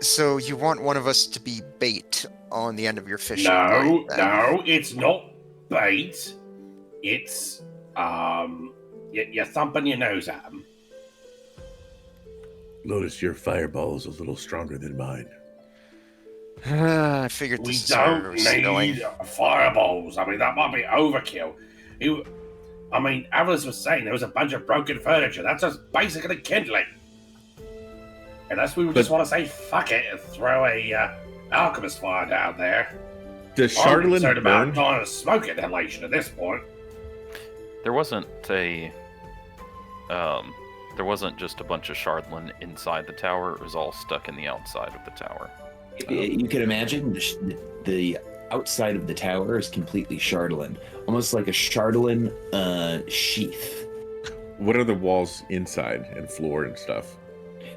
So you want one of us to be bait on the end of your fishing No, line, then? no, it's not bait. It's you're thumping your nose at them. Lotus, your fireball is a little stronger than mine. I figured We this is where we don't were going. need fireballs. I mean, that might be overkill. Avalis was saying there was a bunch of broken furniture. That's just basically kindling. Unless we just want to say fuck it and throw a alchemist fire down there. Does I'm concerned Chardolin about burn? dying of smoke inhalation at this point. There wasn't a There wasn't just a bunch of shardlin inside the tower. It was all stuck in the outside of the tower. You can imagine the outside of the tower is completely shardlin, almost like a shardlin sheath. What are the walls inside and floor and stuff?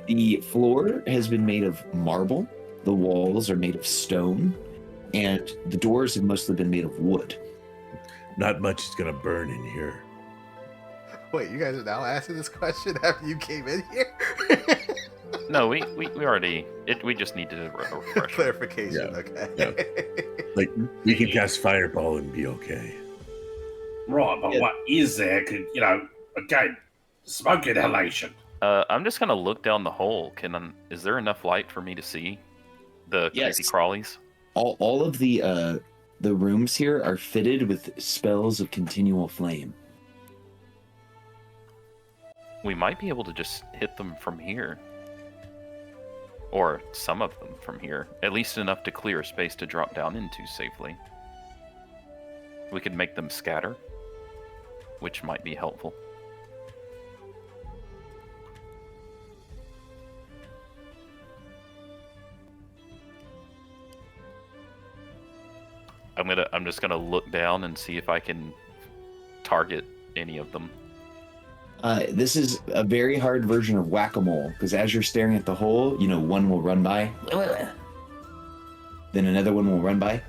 The floor has been made of marble. The walls are made of stone, and the doors have mostly been made of wood. Not much is gonna burn in here. Wait, you guys are now asking this question after you came in here? No, we already. We just needed a refresher. Clarification, Yeah. okay. Like, we can cast fireball and be okay. Right, but Yeah. what is there? Could again, smoke inhalation. I'm just gonna look down the hole. Is there enough light for me to see the Yes. creepy crawlies? All of the rooms here are fitted with spells of continual flame. We might be able to just hit them from here. Or some of them from here. At least enough to clear a space to drop down into safely. We could make them scatter, which might be helpful. I'm just gonna look down and see if I can target any of them. This is a very hard version of whack-a-mole, because as you're staring at the hole, one will run by, then another one will run by,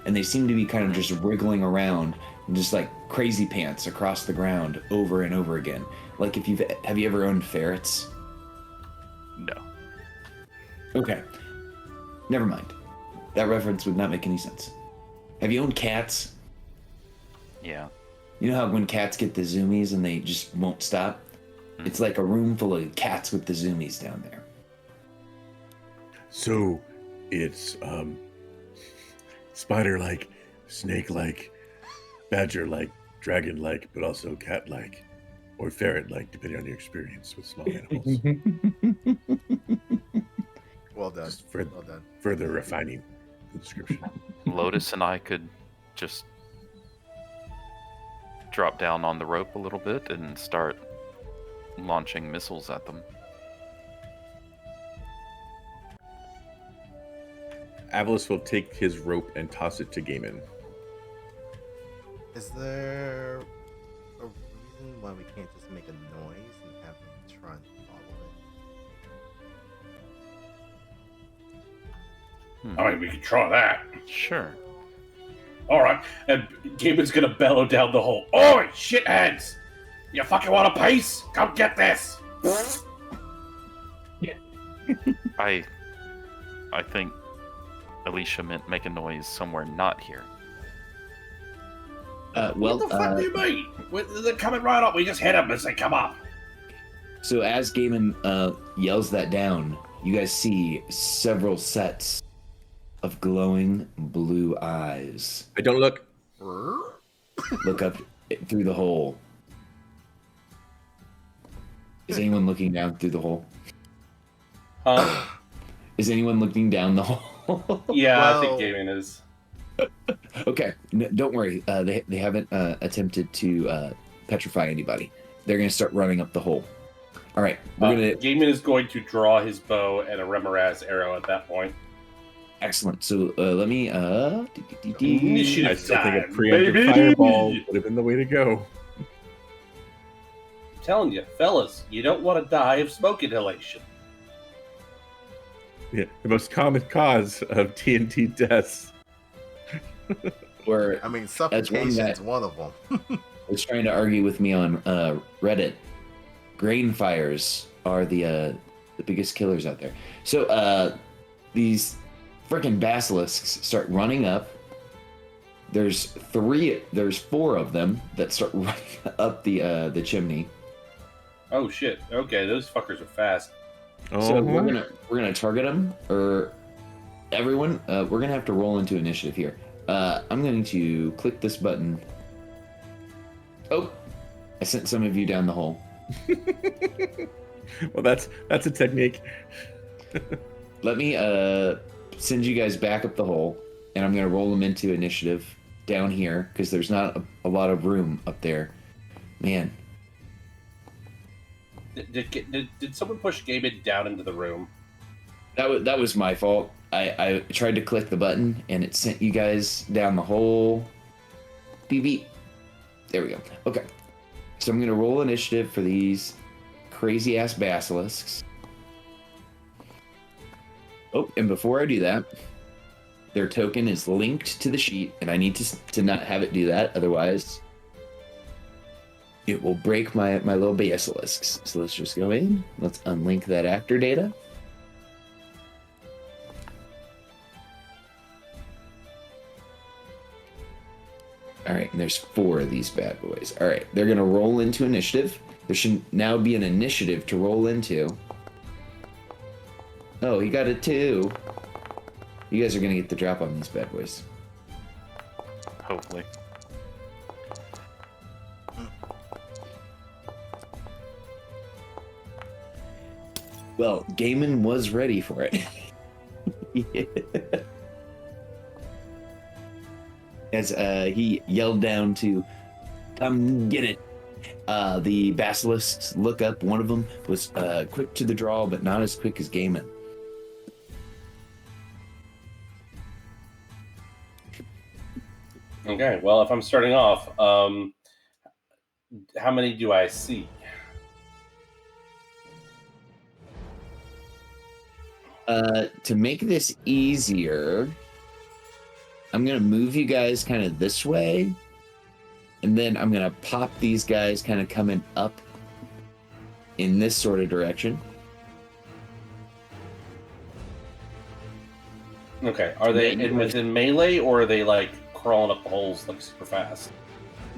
and they seem to be kind of just wriggling around, and just like crazy pants across the ground over and over again. Like have you ever owned ferrets? No. Okay, never mind. That reference would not make any sense. Have you owned cats? Yeah. You know how when cats get the zoomies and they just won't stop? It's like a room full of cats with the zoomies down there. So, it's spider-like, snake-like, badger-like, dragon-like, but also cat-like, or ferret-like, depending on your experience with small animals. Well done. Just Well done. further refining the description. Lotus and I could just drop down on the rope a little bit and start launching missiles at them. Avalis will take his rope and toss it to Gaiman. Is there a reason why we can't just make a noise and have them try and follow it? I mean, we could try that. Sure. All right, and Gaben's gonna bellow down the hole. Oi, shitheads! You fucking want a piece? Come get this! I think Alicia meant make a noise somewhere not here. What the fuck do you mean? They're coming right up. We just hit them as they come up. So as Gaiman yells that down, you guys see several sets of glowing blue eyes. I don't look. Look up through the hole. Is anyone looking down through the hole? Huh? Is anyone looking down the hole? Yeah, I think Well- gaming is. Okay, don't worry. They haven't attempted to petrify anybody. They're gonna start running up the hole. All right, we're gonna Gaming is going to draw his bow and a Remoraz arrow at that point. excellent. So let me Initiative I still think a time, preemptive baby! fireball would have been the way to go. I'm telling you, fellas, you don't want to die of smoke inhalation. Yeah, the most common cause of TNT deaths. Or I mean, one suffocation's that- one of them. was trying to argue with me on Reddit. Grain fires are the biggest killers out there. So these freaking basilisks start running up. There's four of them that start running up the chimney. Oh shit! Okay, those fuckers are fast. So we're Uh-huh. gonna target them, or everyone. We're gonna have to roll into initiative here. I'm going to click this button. Oh, I sent some of you down the hole. Well, that's a technique. Let me send you guys back up the hole, and I'm going to roll them into initiative down here because there's not a lot of room up there. Man. Did someone push Gaiman down into the room? That was my fault. I tried to click the button and it sent you guys down the whole beep beep. There we go. Okay. So I'm gonna roll initiative for these crazy ass basilisks. Oh, and before I do that, their token is linked to the sheet, and I need to not have it do that, otherwise it will break my little basilisks. So let's just go in. Let's unlink that actor data. All right, and there's 4 of these bad boys. All right, they're gonna roll into initiative. There should now be an initiative to roll into. Oh, he got a 2. You guys are gonna get the drop on these bad boys. Hopefully. Well, Gaiman was ready for it. Yeah. As he yelled down to come get it. The basilisks look up. One of them was quick to the draw, but not as quick as Gaiman. Okay, well, if I'm starting off, how many do I see? To make this easier, I'm gonna move you guys kind of this way, and then I'm gonna pop these guys kind of coming up in this sort of direction. Okay, are they within melee, or are they like crawling up the holes like super fast?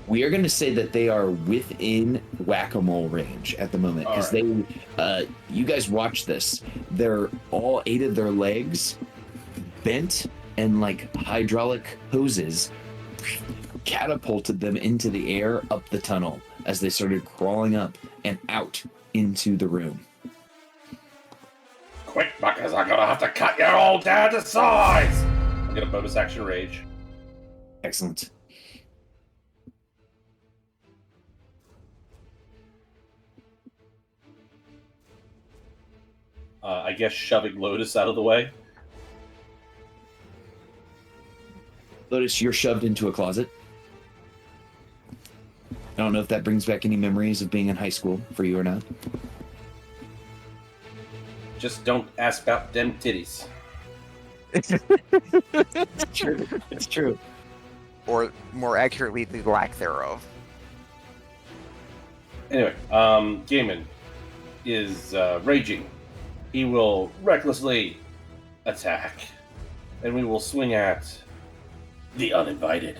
We are going to say that they are within whack-a-mole range at the moment, because you guys watch this. They're all 8 of their legs bent, and like hydraulic hoses catapulted them into the air up the tunnel as they started crawling up and out into the room. Quick, because I'm gonna have to cut you all down to size. I get a bonus action rage. Excellent. I guess shoving Lotus out of the way. Lotus, you're shoved into a closet. I don't know if that brings back any memories of being in high school for you or not. Just don't ask about them titties. It's true. It's true. Or more accurately, the lack thereof. Anyway, Gaiman is raging. He will recklessly attack, and we will swing at the uninvited.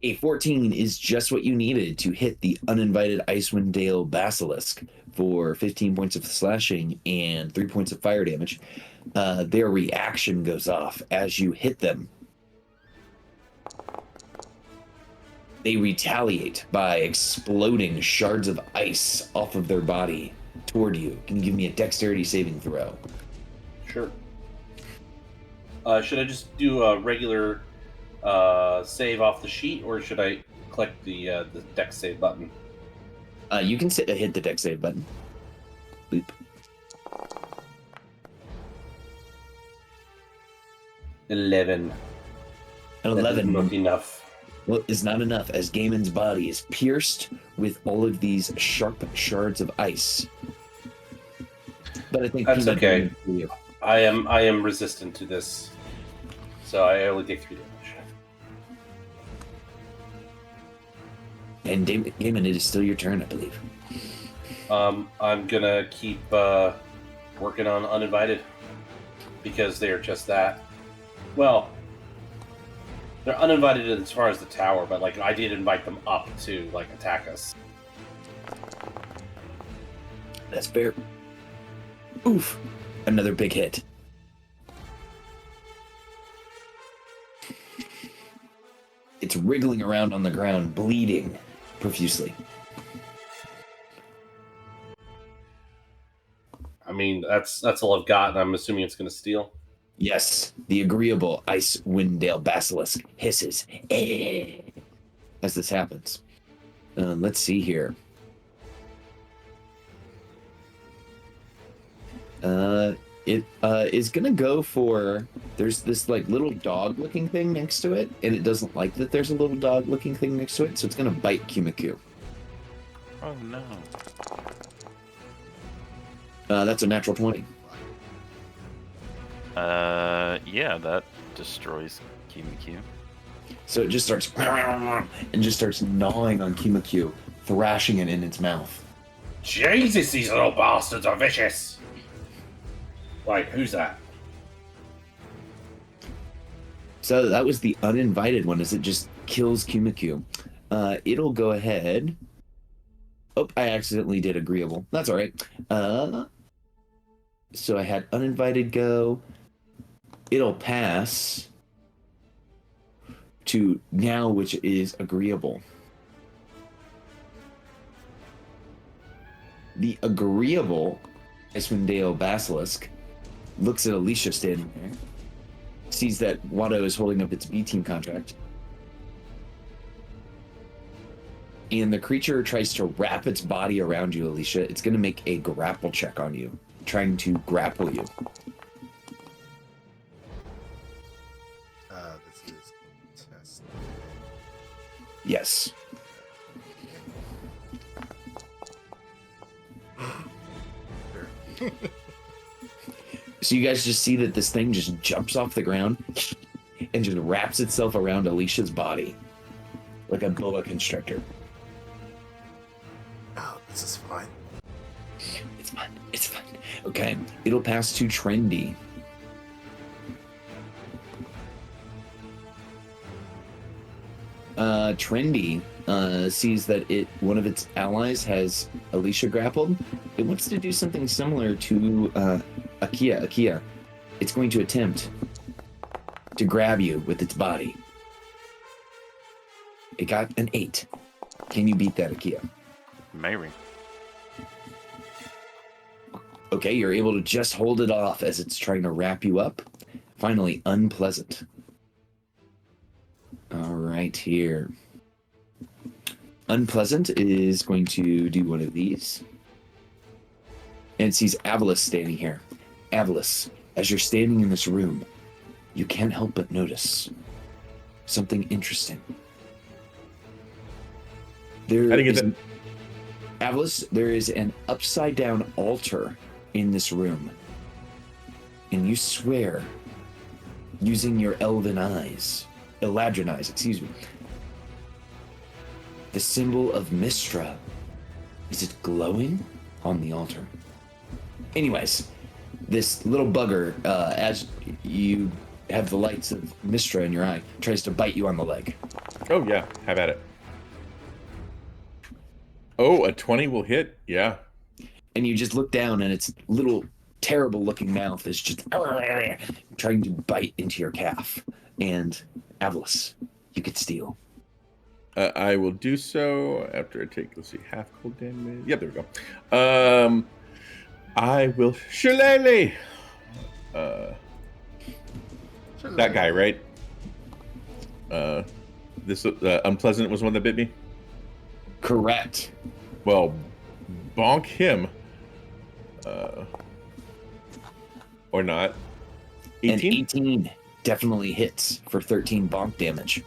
A 14 is just what you needed to hit the uninvited Icewind Dale Basilisk for 15 points of slashing and 3 points of fire damage. Their reaction goes off as you hit them. They retaliate by exploding shards of ice off of their body toward you. Can you give me a dexterity saving throw? Sure. Should I just do a regular save off the sheet, or should I click the dex save button? You can hit the dex save button. Boop. 11. An 11. Not enough. Well, is not enough, as Gaiman's body is pierced with all of these sharp shards of ice. But I think that's okay. For you. I am resistant to this, so I only take 3 damage. And Gaiman, it is still your turn, I believe. I'm gonna keep working on uninvited, because they are just that. Well, they're uninvited as far as the tower, but like I did invite them up to like attack us. That's fair. Oof. Another big hit. It's wriggling around on the ground, bleeding profusely. I mean, that's all I've got, and I'm assuming it's gonna steal. Yes, the agreeable Icewind Basilisk hisses as this happens. Let's see here. It is gonna go for. There's this like little dog-looking thing next to it, and it doesn't like that there's a little dog-looking thing next to it, so it's gonna bite Kimaku. Oh no. That's a natural 20. Yeah, that destroys Kimaku. So it just starts and just starts gnawing on Kimaku, thrashing it in its mouth. Jesus, these little bastards are vicious. Wait, who's that? So that was the uninvited one, as it just kills Kimaku. It'll go ahead. Oh, I accidentally did agreeable. That's all right. So I had uninvited go. It'll pass to now, which is agreeable. The agreeable Icewind Basilisk looks at Alicia standing there, sees that Watto is holding up its B team contract, and the creature tries to wrap its body around you, Alicia. It's going to make a grapple check on you, trying to grapple you. This is contested. Yes. Sure. So you guys just see that this thing just jumps off the ground and just wraps itself around Alicia's body like a boa constrictor. Oh, this is fine. It's fun. It's fun. Okay. It'll pass to Trendy. Trendy sees that one of its allies has Alicia grappled. It wants to do something similar to Akia. It's going to attempt to grab you with its body. It got an 8. Can you beat that, Akia? Maybe. Okay, you're able to just hold it off as it's trying to wrap you up. Finally, unpleasant. All right, here. Unpleasant is going to do one of these. And it sees Avalis standing here. Avalis, as you're standing in this room, you can't help but notice something interesting. How do you get that? Avalis, there is an upside-down altar in this room. And you swear, using your Eladrin eyes, excuse me, the symbol of Mistra, is it glowing on the altar? Anyways, this little bugger, as you have the lights of Mistra in your eye, tries to bite you on the leg. Oh, yeah. Have at it. Oh, a 20 will hit? Yeah. And you just look down, and its little terrible-looking mouth is just trying to bite into your calf. And Avalis, you could steal. I will do so after I take, let's see, half cold damage. Yeah, there we go. I will shillelagh. That guy, right? This Unpleasant was one that bit me? Correct. Well, bonk him. Or not. 18? And 18 definitely hits for 13 bonk damage.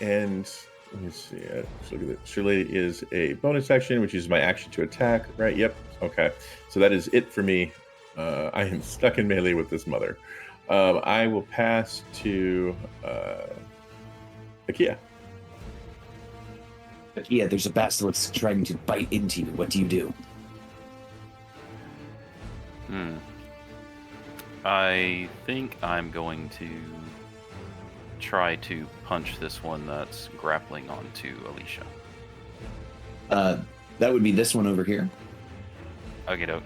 And let me see. Let's look at it. Shillelagh is a bonus action, which is my action to attack, right? Yep. Okay. So that is it for me. I am stuck in melee with this mother. I will pass to Akia. But yeah, there's a basilisk trying to bite into you. What do you do? I think I'm going to try to punch this one that's grappling onto Alicia. That would be this one over here. Okay, doke.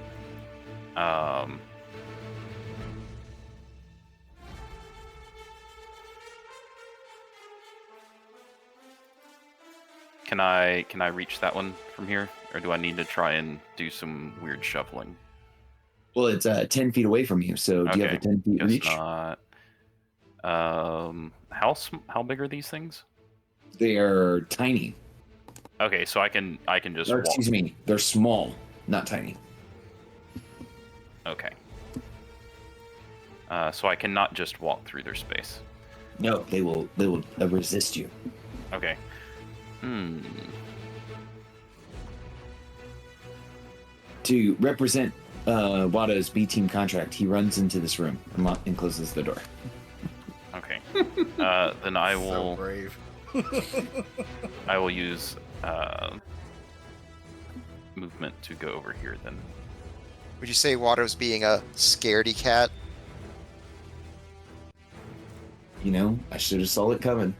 Can I reach that one from here, or do I need to try and do some weird shuffling? Well, it's 10 feet away from you, so do you have a 10 feet Guess reach? not. How big are these things? They are tiny. Okay, so I can just Or, walk. excuse me, they're small, not tiny. Okay. So I cannot just walk through their space. No, they will resist you. Okay. To represent Watto's B team contract, he runs into this room and closes the door. Okay. Then I will. So brave. I will use movement to go over here. Then. Would you say Watto's being a scaredy cat? You know, I should have saw it coming,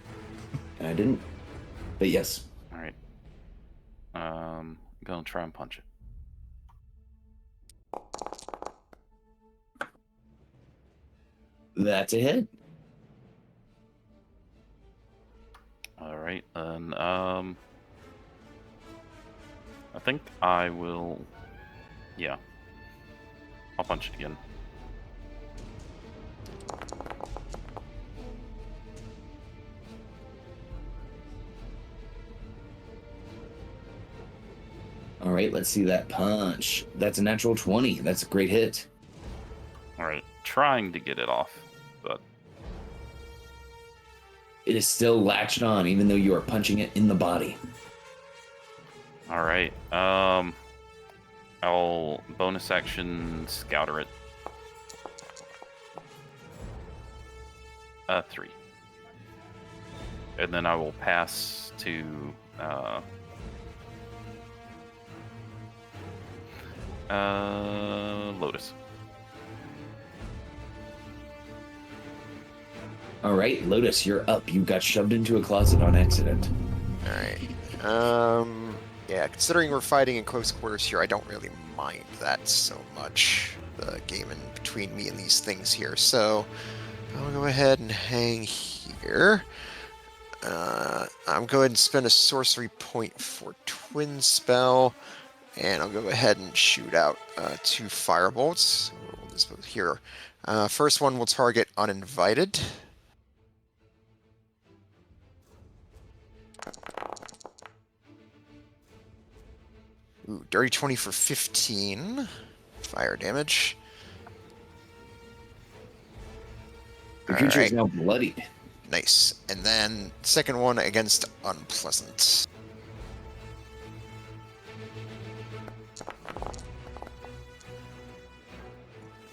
and I didn't. But yes. All right. I'm gonna try and punch it. That's a hit. All right, and I think I will. Yeah, I'll punch it again. All right, let's see that punch. That's a natural 20. That's a great hit. All right, trying to get it off, but It is still latched on, even though you are punching it in the body. all right. I'll bonus action scouter it. 3. And then I will pass to Lotus. All right, Lotus, you're up. You got shoved into a closet on accident. All right. Yeah, considering we're fighting in close quarters here, I don't really mind that so much. The game in between me and these things here. So I'll go ahead and hang here. I'm going to spend a sorcery point for Twin Spell, and I'll go ahead and shoot out 2 firebolts. We'll just put here. First one will target Uninvited. Ooh, dirty 20 for 15 fire damage. The creature is Alright. now bloodied. Nice. And then second one against Unpleasant.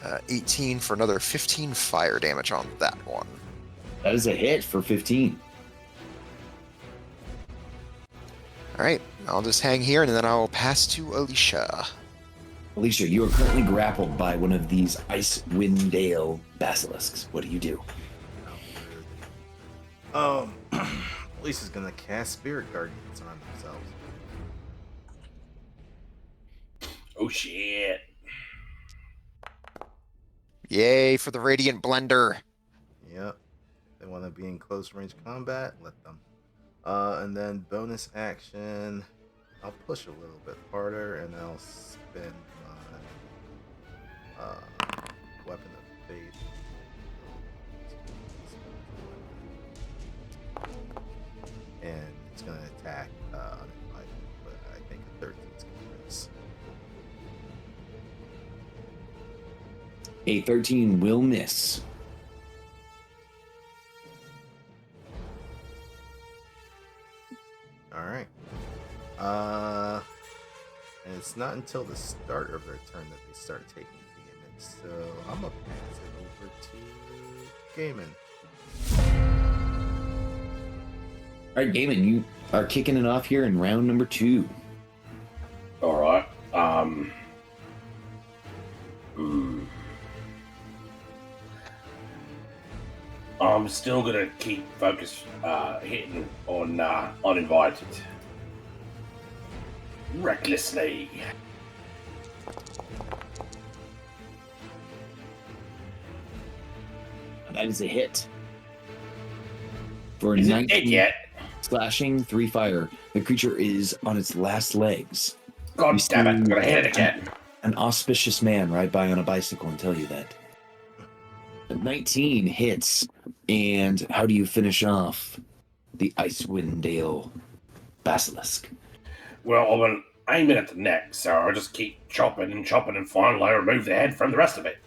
Uh, 18 for another 15 fire damage on that one. That is a hit for 15. Alright, I'll just hang here and then I'll pass to Alicia. Alicia, you are currently grappled by one of these Icewind basilisks. What do you do? Alicia's gonna cast Spirit Guardians on themselves. Oh shit. Yay for the Radiant Blender. Yep. They want to be in close range combat, let them. And then bonus action, I'll push a little bit harder and I'll spend my weapon of faith. And it's gonna attack uninvited, but I think a 13 is gonna miss. A 13 will miss. Alright. And it's not until the start of their turn that they start taking damage, so I'm gonna pass it over to Gaiman. All right, Gaiman, you are kicking it off here in round number 2. All right. I'm still gonna keep focus hitting on uninvited recklessly. That is a hit. For Is it 19 dead yet? slashing, 3 fire. The creature is on its last legs. God damn it! I'm gonna hit it again. an auspicious man ride by on a bicycle and tell you that. 19 hits, and how do you finish off the Icewind Dale Basilisk? Well, I'm gonna aim it at the neck, so I'll just keep chopping and finally remove the head from the rest of it.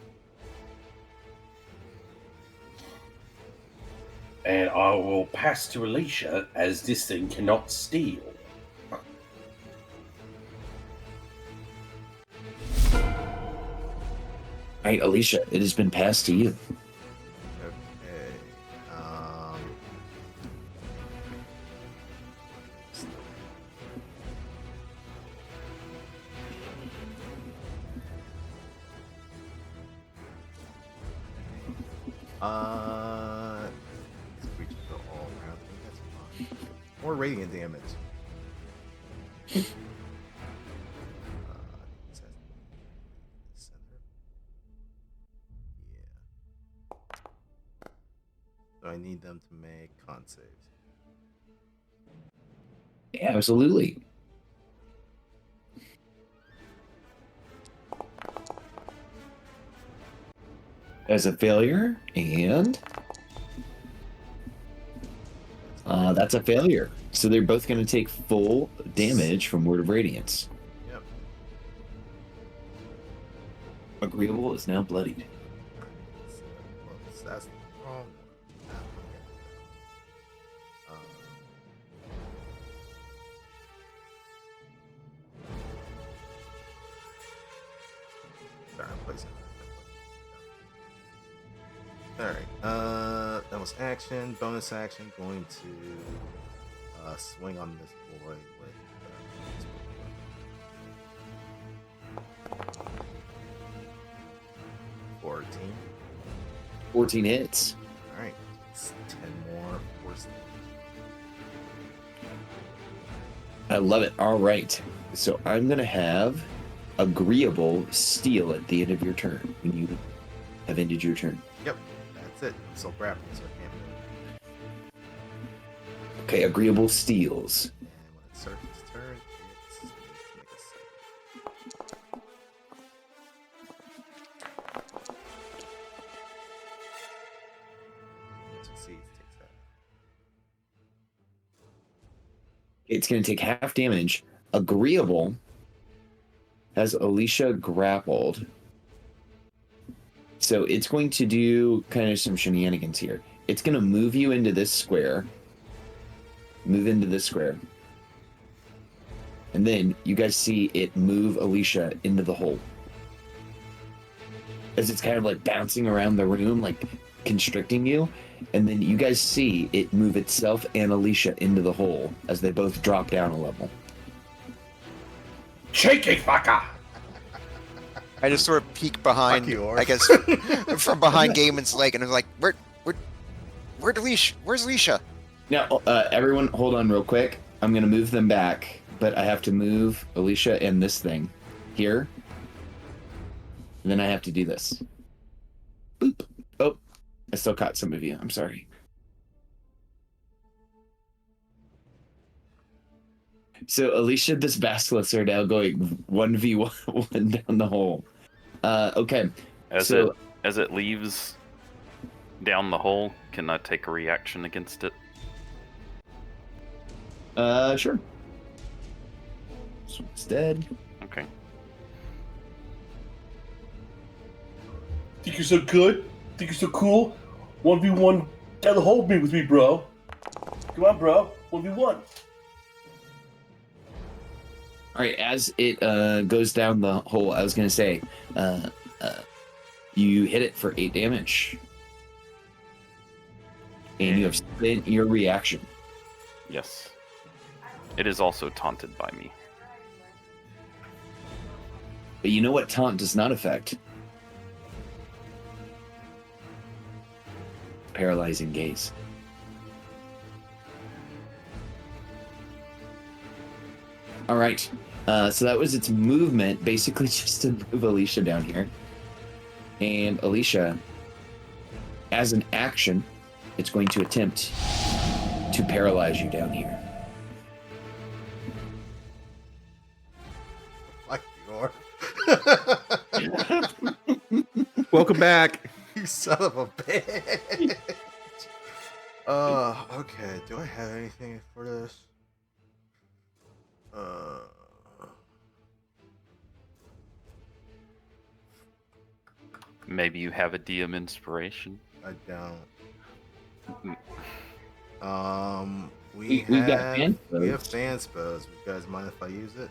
And I will pass to Alicia, as this thing cannot steal. All right, Alicia, it has been passed to you. Okay. These creatures go all around me. That's fine. More radiant damage. It says center. Yeah. So I need them to make con saves. Yeah, absolutely. As a failure, and that's a failure. So they're both going to take full damage from Word of Radiance. Yep. Agreeable is now bloodied. That's the wrong one. Sorry, I'm placing it. Alright, that was action. Bonus action, going to swing on this boy with 14. 14 hits. Alright, it's 10 more force. I love it. All right. So I'm going to have agreeable steal at the end of your turn when you have ended your turn. Yep, that's it. I'm still grappling, so I can't move. Okay, agreeable steals. And when it starts its turn, it's make a save. Succeeds, takes that. It's going to take half damage. Agreeable has Alicia grappled. So it's going to do kind of some shenanigans here. It's going to move you into this square. Move into this square. And then you guys see it move Alicia into the hole. As it's kind of like bouncing around the room, like constricting you. And then you guys see it move itself and Alicia into the hole as they both drop down a level. Cheeky fucker! I just sort of peek behind, Fuck you, Orc. I guess, from behind Gaiman's leg, and I'm like, where's Alicia? Now, everyone, hold on real quick. I'm going to move them back, but I have to move Alicia and this thing here. And then I have to do this. Boop. Oh, I still caught some of you. I'm sorry. So Alicia, this basilisk are now going 1v1 down the hole. Okay. As it leaves down the hole, can I take a reaction against it? Sure. This one's dead. Okay. Think you're so good? Think you're so cool? 1v1 down the hole with me, bro. Come on, bro. 1v1. All right, as it goes down the hole, I was going to say, you hit it for 8 damage. And you have spent your reaction. Yes. It is also taunted by me. But you know what taunt does not affect? Paralyzing gaze. All right. So that was its movement, basically just to move Alicia down here. And Alicia, as an action, it's going to attempt to paralyze you down here. Fuck you, Orc. Welcome back. You son of a bitch. Okay. Do I have anything for this? Maybe you have a DM inspiration. I don't. We got fan we have spells. fan spells. You guys mind if I use it?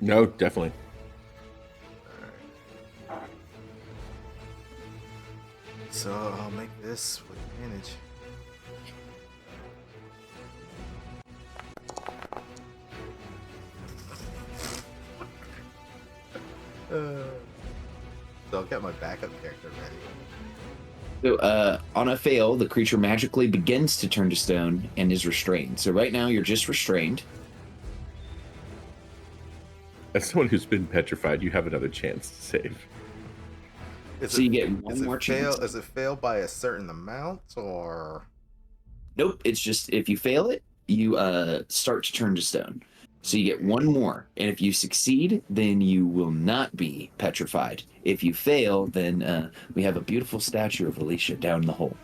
No, definitely. Alright. So I'll make this with advantage. So I'll get my backup character ready. So, on a fail, the creature magically begins to turn to stone and is restrained. So right now, you're just restrained. As someone who's been petrified, you have another chance to save. So you get one more chance. Does it fail by a certain amount, or? Nope, it's just if you fail it, you start to turn to stone. So you get one more, and if you succeed, then you will not be petrified. If you fail, then we have a beautiful statue of Alicia down the hole.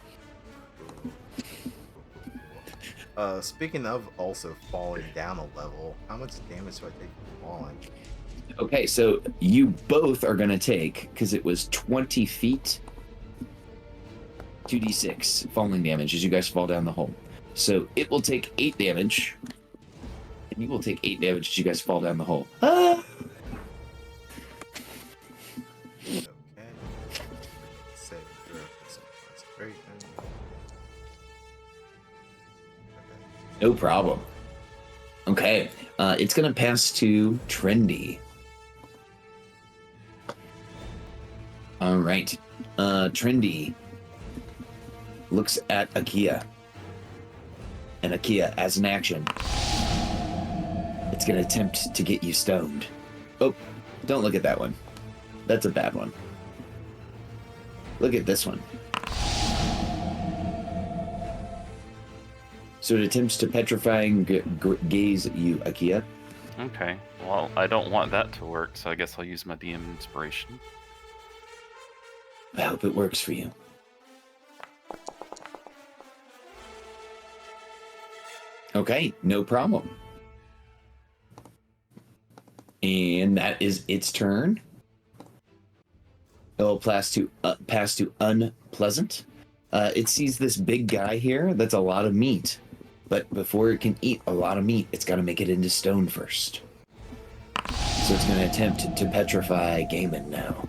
Speaking of also falling down a level, how much damage do I take from falling? Okay, so you both are going to take, because it was 20 feet, 2d6 falling damage as you guys fall down the hole. So it will take 8 damage, and you will take 8 damage as you guys fall down the hole. Ah! Okay. Save your concentration. No problem. Okay, it's going to pass to Trendy. All right. Trendy looks at Akia. And Akia, as an action, it's going to attempt to get you stoned. Oh, don't look at that one. That's a bad one. Look at this one. So it attempts to petrifying gaze you, Akia. Okay. Well, I don't want that to work, so I guess I'll use my DM inspiration. I hope it works for you. Okay, no problem. And that is its turn. It'll pass to unpleasant. It sees this big guy here that's a lot of meat. But before it can eat a lot of meat, it's got to make it into stone first. So it's going to attempt to petrify Gaiman now.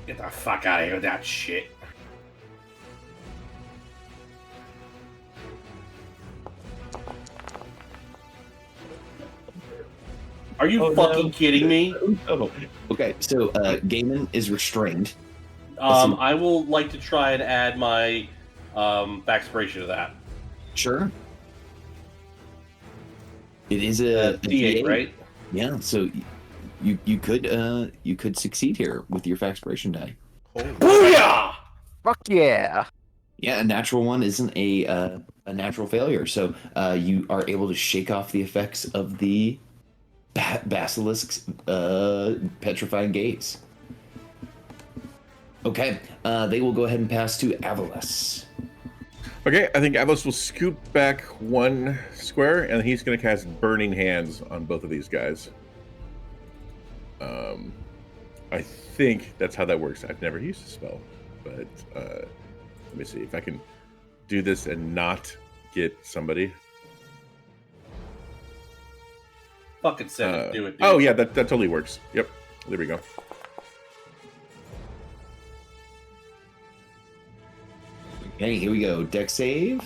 Get the fuck out of here with that shit. Are you fucking kidding me? Oh, okay. So Gaiman is restrained. I will like to try and add my backspiration to that. Sure. It is a D8, right? Yeah. So you could succeed here with your faxpiration die. Holy Booyah! Fuck yeah! Yeah, a natural one isn't a natural failure. So you are able to shake off the effects of the basilisk's petrifying gaze. Okay, they will go ahead and pass to Avalos. Okay, I think Avalos will scoot back 1 square, and he's going to cast Burning Hands on both of these guys. I think that's how that works. I've never used the spell, but let me see if I can do this and not get somebody. Fucking send it. Do it, dude. Oh, yeah, that totally works. Yep, there we go. Okay, here we go. Dex save.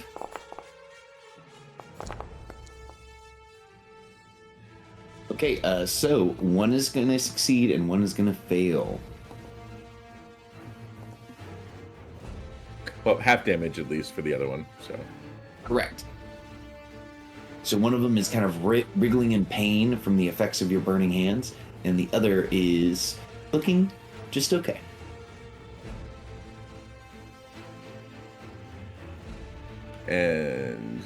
Okay, so one is going to succeed and one is going to fail. Well, half damage at least for the other one. So Correct. So one of them is kind of wriggling in pain from the effects of your burning hands, and the other is looking just okay. and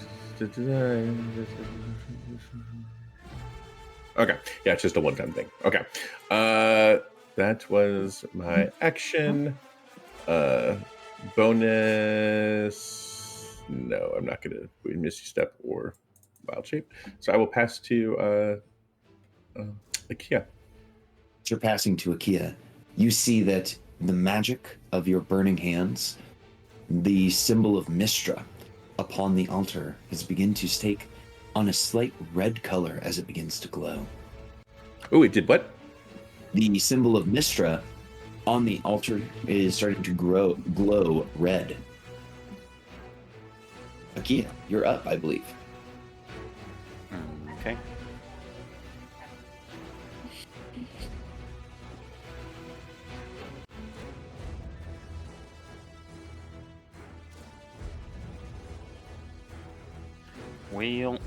Okay. Yeah, it's just a one-time thing. Okay. That was my action. Bonus. No, I'm not gonna Misty Step or Wild Shape. So I will pass to Ikea. As you're passing to Akia, you see that the magic of your burning hands, the symbol of Mistra upon the altar, has begun to take on a slight red color as it begins to glow. Oh, it did what? The symbol of Mistra on the altar is starting to glow red. Akia, you're up, I believe. Okay. Well,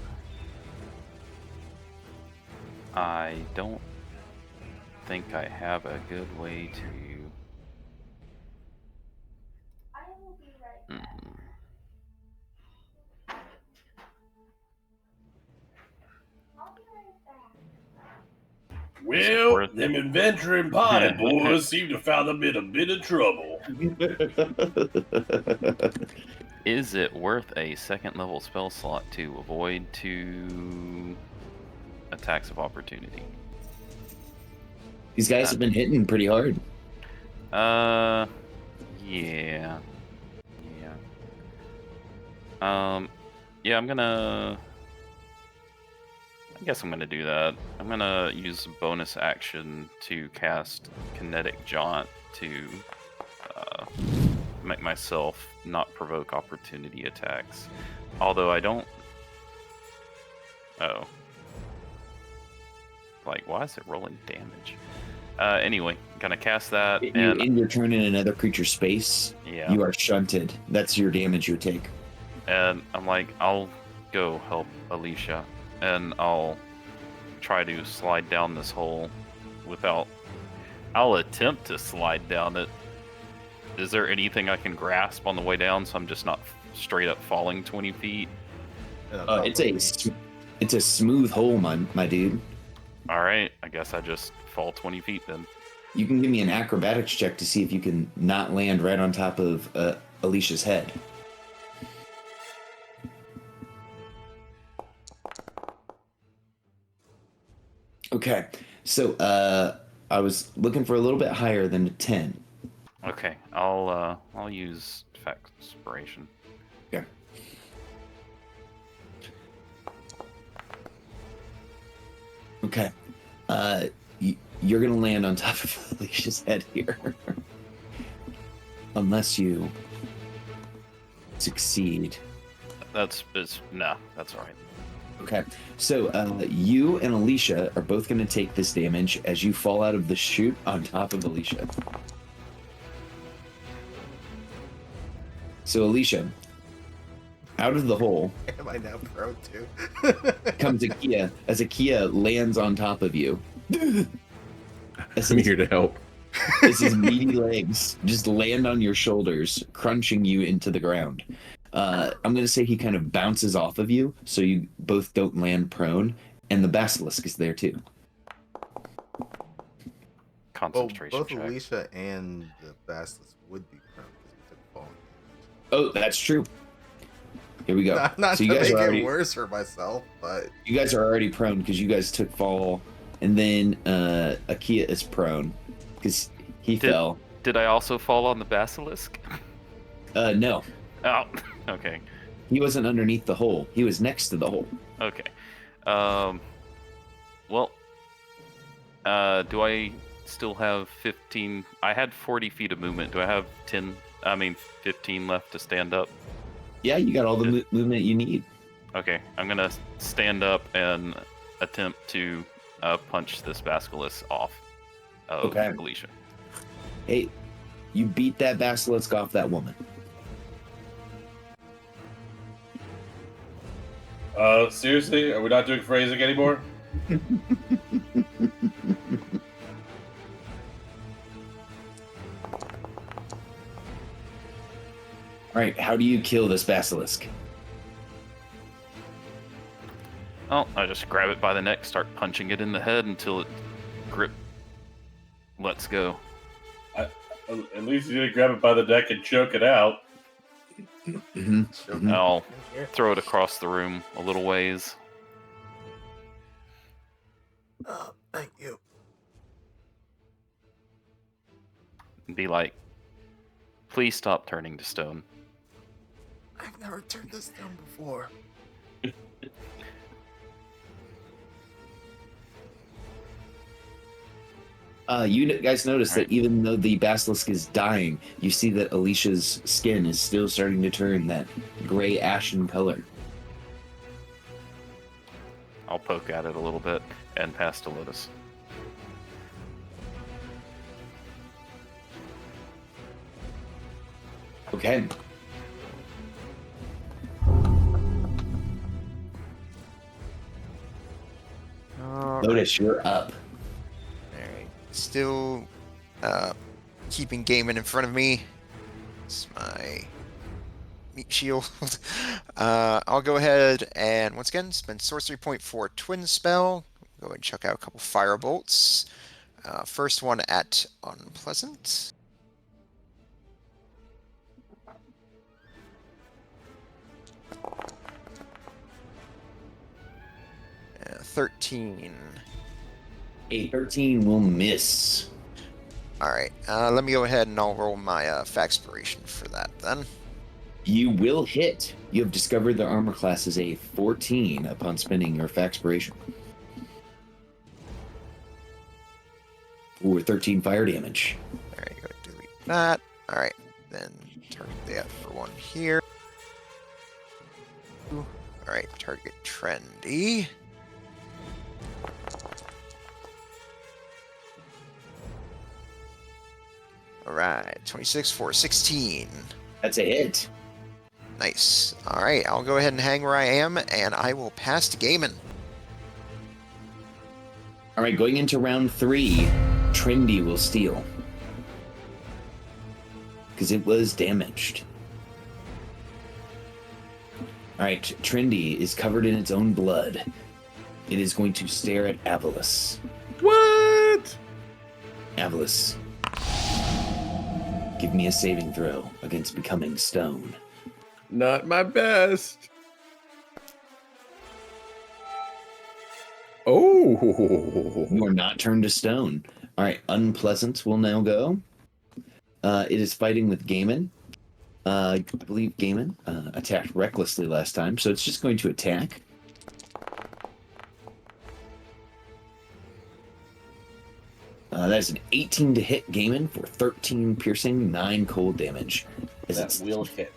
I don't think I have a good way to. Well, worth- them adventuring potted boys seem to found them in a bit of trouble. Is it worth a second level spell slot to avoid 2 attacks of opportunity? These guys have been hitting pretty hard. Yeah. Yeah, I guess I'm gonna do that. I'm gonna use bonus action to cast Kinetic Jaunt to make myself not provoke opportunity attacks. Although I don't. Oh. Like, why is it rolling damage? Anyway, gonna cast that, and In your turn in another creature's space, yeah, you are shunted. That's your damage you take. and I'm like, I'll go help Alicia, and I'll try to slide down this hole without. I'll attempt to slide down it. Is there anything I can grasp on the way down so I'm just not straight up falling 20 feet? It's a smooth hole, my dude. All right, I guess I just fall 20 feet then. You can give me an acrobatics check to see if you can not land right on top of Alicia's head. Okay, so I was looking for a little bit higher than a 10. Okay, I'll use Fact Inspiration. Yeah. Okay. You're gonna land on top of Alicia's head here, unless you succeed. That's all right. Okay, so you and Alicia are both going to take this damage as you fall out of the chute on top of Alicia. So Alicia, out of the hole Am I now prone too? comes Akia, as Akia lands on top of you. As I'm here to help. as his meaty legs just land on your shoulders, crunching you into the ground. I'm going to say he kind of bounces off of you, so you both don't land prone, and the basilisk is there too. Concentration Both check. Alicia and the basilisk would be prone because we took falling damage. Oh, that's true. Here we go. Not so to you guys make are already, it worse for myself, but you guys are already prone because you guys took fall, and then Akia is prone because he fell. Did I also fall on the basilisk? No, Oh, okay. he wasn't underneath the hole. He was next to the hole. Okay. Well, do I still have 15? I had 40 feet of movement. Do I have 15 left to stand up? Yeah, you got all the movement you need. Okay, I'm gonna stand up and attempt to punch this basilisk off of Okay. Alicia. Hey, you beat that basilisk off that woman. Seriously? Are we not doing phrasing anymore? All right, how do you kill this basilisk? Oh, I just grab it by the neck, start punching it in the head until it grip lets go. At least you didn't grab it by the neck and choke it out. Mhm. Choke Mhm. I'll in here. throw it across the room a little ways. Thank you. And be like, please stop turning to stone. I've never turned this down before. You guys notice Alright. that even though the basilisk is dying, you see that Alicia's skin is still starting to turn that gray ashen color. I'll poke at it a little bit and pass to Lotus. Okay. Lotus, you're up. Alright. Still keeping Gaiman in front of me. It's my meat shield. I'll go ahead and once again spend sorcery point for twin spell. Go ahead and chuck out a couple fire bolts. First one at unpleasant. Uh, 13. A 13 will miss. Alright, let me go ahead and I'll roll my Faxpiration for that then. You will hit. You have discovered the armor class is a 14 upon spending your Faxpiration. Ooh, 13 fire damage. Alright, go to delete that. Alright, then target that for one here. Alright, target trendy. Alright, 26 for 16. That's a hit. Nice. Alright, I'll go ahead and hang where I am, and I will pass to Gaiman. All right, going into round 3, Trendy will steal. Because it was damaged. All right, Trendy is covered in its own blood. It is going to stare at Avalis. What? Avalis, give me a saving throw against becoming stone. Not my best. Oh. You are not turned to stone. All right, Unpleasant will now go. It is fighting with Gaiman. I believe Gaiman attacked recklessly last time, so it's just going to attack. That is an 18 to hit Gaiman for 13 piercing, 9 cold damage. As That it's will hit.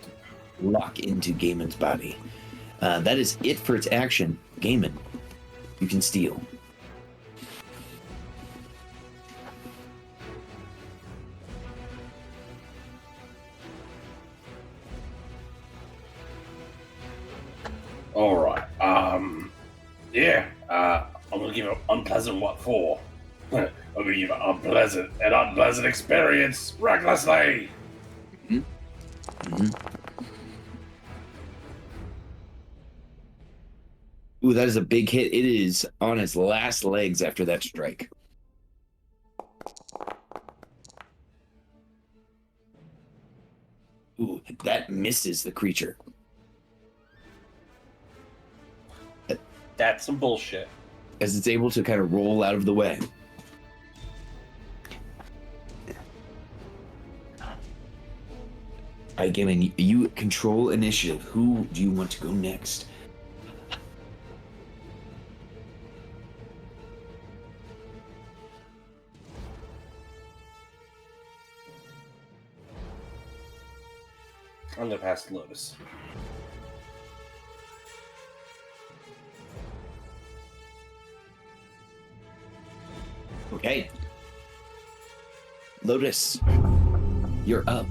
lock into Gaiman's body. That is it for its action. Gaiman, you can steal. All right. Yeah. I'm gonna give it unpleasant what for. I'm gonna give it an unpleasant experience recklessly. Ooh, that is a big hit. It is on its last legs after that strike. Ooh, that misses the creature. That's some bullshit. As it's able to kind of roll out of the way. All right, Gaiman, you control initiative. Who do you want to go next? I'm gonna pass to Lotus. Okay. Lotus, you're up.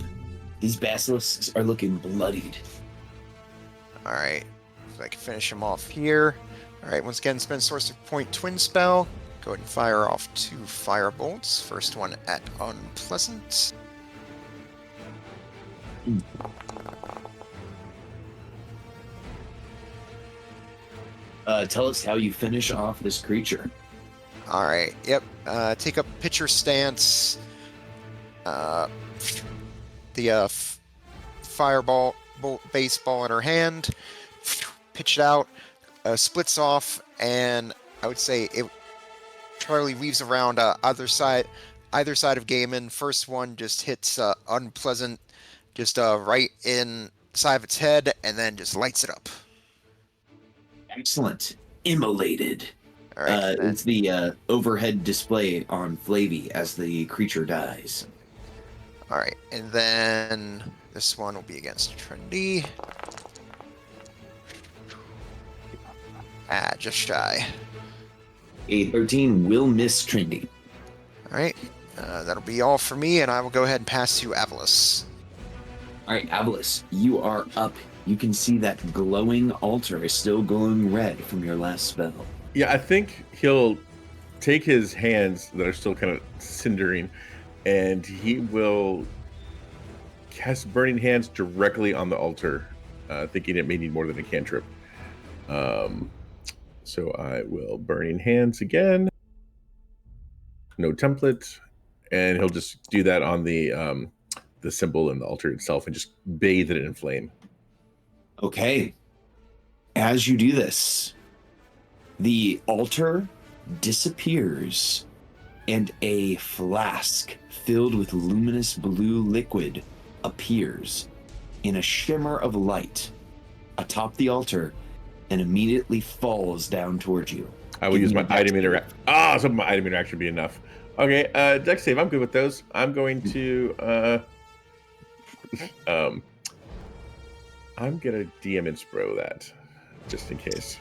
These basilisks are looking bloodied. Alright, if I can finish him off here. Alright, once again, spend sorcery point twin spell. Go ahead and fire off 2 fire bolts. First one at unpleasant. Tell us how you finish off this creature. All right. Yep. Take up pitcher stance. The fireball baseball in her hand. Pitch it out. Splits off, and I would say it probably weaves around either side of Gaiman. First one just hits unpleasant, just right in side of its head, and then just lights it up. Excellent. Immolated. All right. It's the overhead display on Flavy as the creature dies. All right, and then this one will be against Trendy. Just shy. A 13 will miss Trendy. All right, that'll be all for me, and I will go ahead and pass to Avalis. All right, Avalis, you are up. You can see that glowing altar is still glowing red from your last spell. Yeah, I think he'll take his hands that are still kind of cindering, and he will cast Burning Hands directly on the altar, thinking it may need more than a cantrip. So I will Burning Hands again. No template, and he'll just do that on the symbol in the altar itself and just bathe it in flame. Okay. As you do this, the altar disappears and a flask filled with luminous blue liquid appears in a shimmer of light atop the altar and immediately falls down towards you. I will use my item interaction. So my item interaction be enough. Okay, dex save. I'm good with those. I'm going to I'm gonna DM Inspiro that, just in case.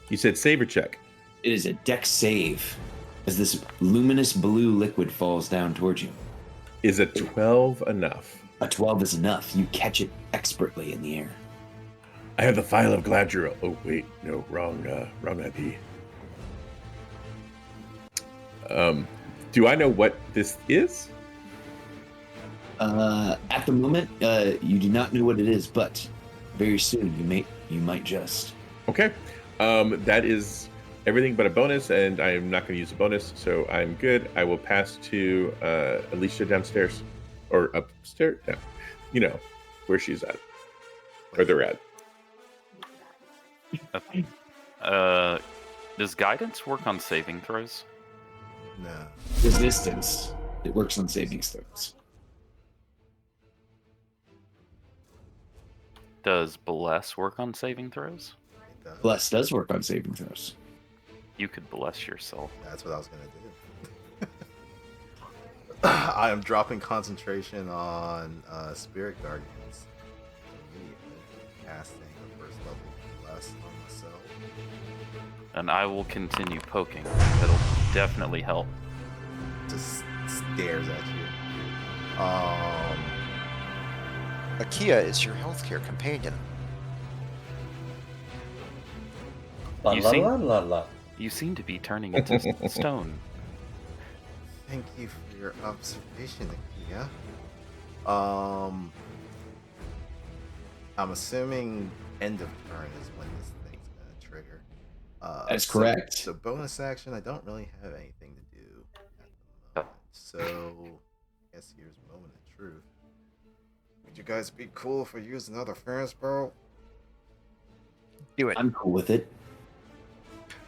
You said save or check? It is a dex save as this luminous blue liquid falls down towards you. Is a 12 enough? A 12 is enough. You catch it expertly in the air. I have the Phial of Gladriel. Oh wait, no, wrong IP. Do I know what this is? At the moment, you do not know what it is, but very soon you might just. Okay. That is everything but a bonus, and I am not going to use a bonus, so I'm good. I will pass to Alicia downstairs. Or upstairs? Yeah. You know, where she's at. Or they're at. Does guidance work on saving throws? No. Resistance. It works on saving throws. Does bless work on saving throws? It does. Bless does work on saving throws. You could bless yourself. That's what I was going to do. I am dropping concentration on Spirit Guardians. Immediately casting the first level bless on myself. And I will continue poking. That'll definitely help. Just stares at you. Akia is your healthcare companion. La You la see- la la la. You seem to be turning into stone. Thank you for your observation, Akia. I'm assuming end of turn is when this thing's gonna trigger. That's correct. So bonus action, I don't really have anything to do at the moment. So I guess here's moment of truth. Would you guys be cool if we use another Ferris barrel? Do it. I'm cool with it.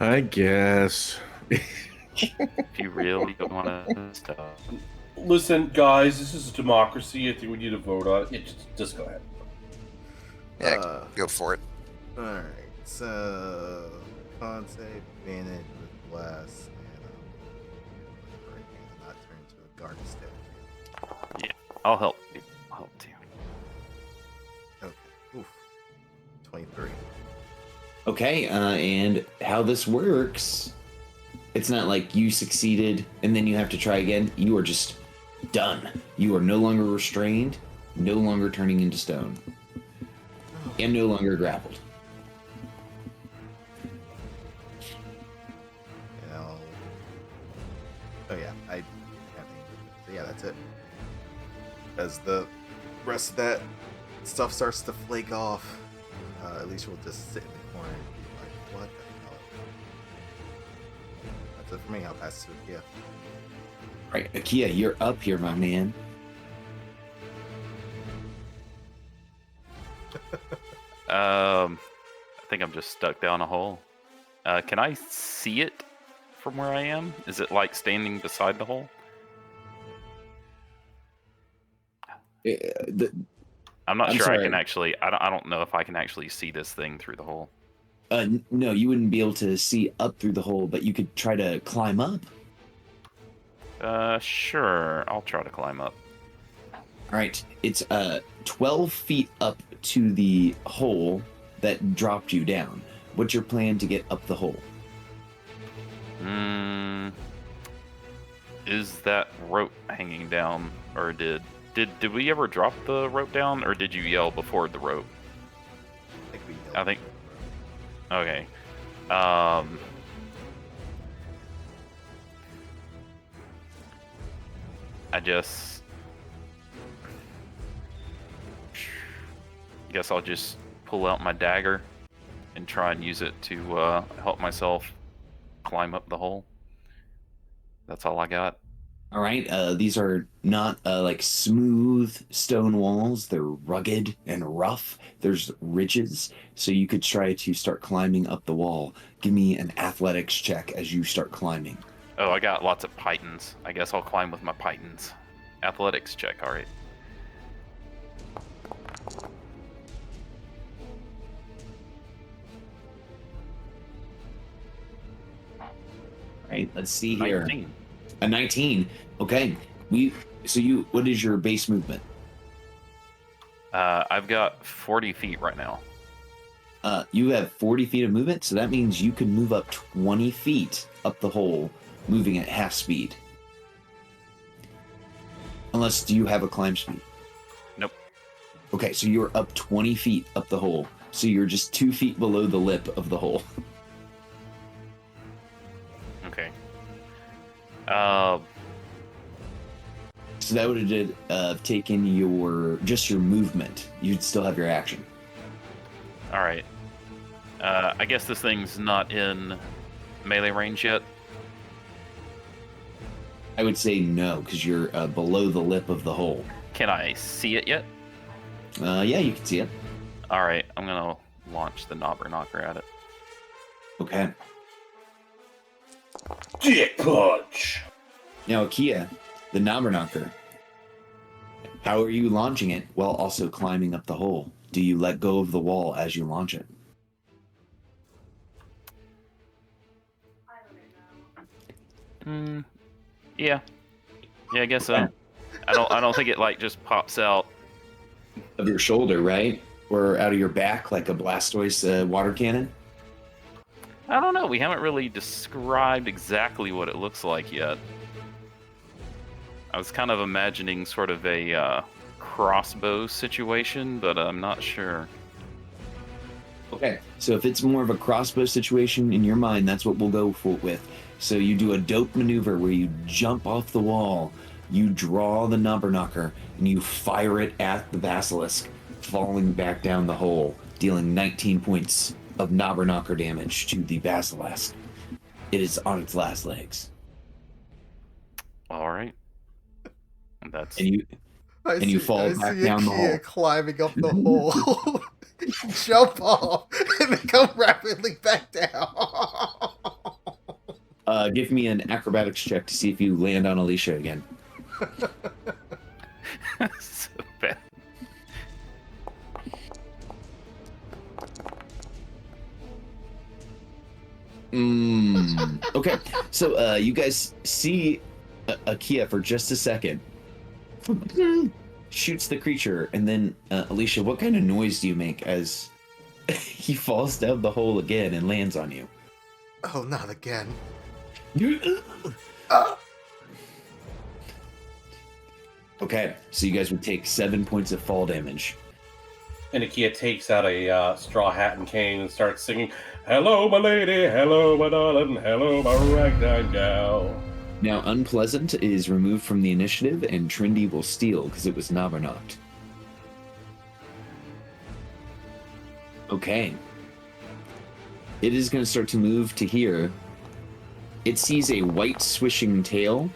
I guess. If you really don't want to stop. Listen, guys, this is a democracy. I think we need to vote on it. Just go ahead. Yeah, go for it. Alright, so Conte advantage with blast and not turn into a guard stick. I'll help you. I'll help too. Okay. Oof. 23. Okay, and how this works, it's not like you succeeded and then you have to try again. You are just done. You are no longer restrained, no longer turning into stone, and no longer grappled. Oh yeah, I have so yeah, that's it. As the rest of that stuff starts to flake off, Alicia will just sit in the corner and be like, what the hell? That's it for me. I'll pass it to Akia. Right, Akia, you're up here, my man. I think I'm just stuck down a hole. Can I see it from where I am? Is it like standing beside the hole? I'm not sure. sorry. I can actually. I don't know if I can actually see this thing through the hole. No, you wouldn't be able to see up through the hole, but you could try to climb up. Sure. I'll try to climb up. All right, it's 12 feet up to the hole that dropped you down. What's your plan to get up the hole? Is that rope hanging down, or did we ever drop the rope down, or did you yell before the rope? I think we yelled. I think. Okay. I guess I'll just pull out my dagger and try and use it to help myself climb up the hole. That's all I got. All right, these are not like smooth stone walls. They're rugged and rough. There's ridges, so you could try to start climbing up the wall. Give me an athletics check as you start climbing. Oh, I got lots of pythons. I guess I'll climb with my pythons. Athletics check, all right. All right, let's see here. 19. A 19. Okay. What is your base movement? I've got 40 feet right now. You have 40 feet of movement, so that means you can move up 20 feet up the hole, moving at half speed. Unless, do you have a climb speed? Nope. Okay, so you're up 20 feet up the hole. So you're just 2 feet below the lip of the hole. Okay. So that would have taken your movement. You'd still have your action. All right. I guess this thing's not in melee range yet. I would say no, because you're below the lip of the hole. Can I see it yet? Yeah, you can see it. All right, I'm gonna launch the knobber knocker at it. Okay. Dick punch. Now, Akia, the knobber knocker. How are you launching it while also climbing up the hole? Do you let go of the wall as you launch it? Yeah. Yeah, I guess so. I don't think it like just pops out. Of your shoulder, right? Or out of your back like a Blastoise water cannon? I don't know. We haven't really described exactly what it looks like yet. I was kind of imagining sort of a crossbow situation, but I'm not sure. Okay, so if it's more of a crossbow situation in your mind, that's what we'll go with. So you do a dope maneuver where you jump off the wall, you draw the knobber knocker, and you fire it at the basilisk, falling back down the hole, dealing 19 points of knobber knocker damage to the basilisk. It is on its last legs. All right. That's And you fall back down the hole. Climbing up the hole. Jump off and then come rapidly back down. Give me an acrobatics check to see if you land on Alicia again. so bad. Okay, so you guys see Akia for just a second. Shoots the creature, and then Alicia, what kind of noise do you make as he falls down the hole again and lands on you? Oh, not again. Okay, so you guys would take 7 points of fall damage. And Akia takes out a straw hat and cane and starts singing, "Hello, my lady, hello, my darling, hello, my ragtime gal." Now, Unpleasant is removed from the initiative, and Trendy will steal because it was knobber knocked. Okay. It is going to start to move to here. It sees a white swishing tail.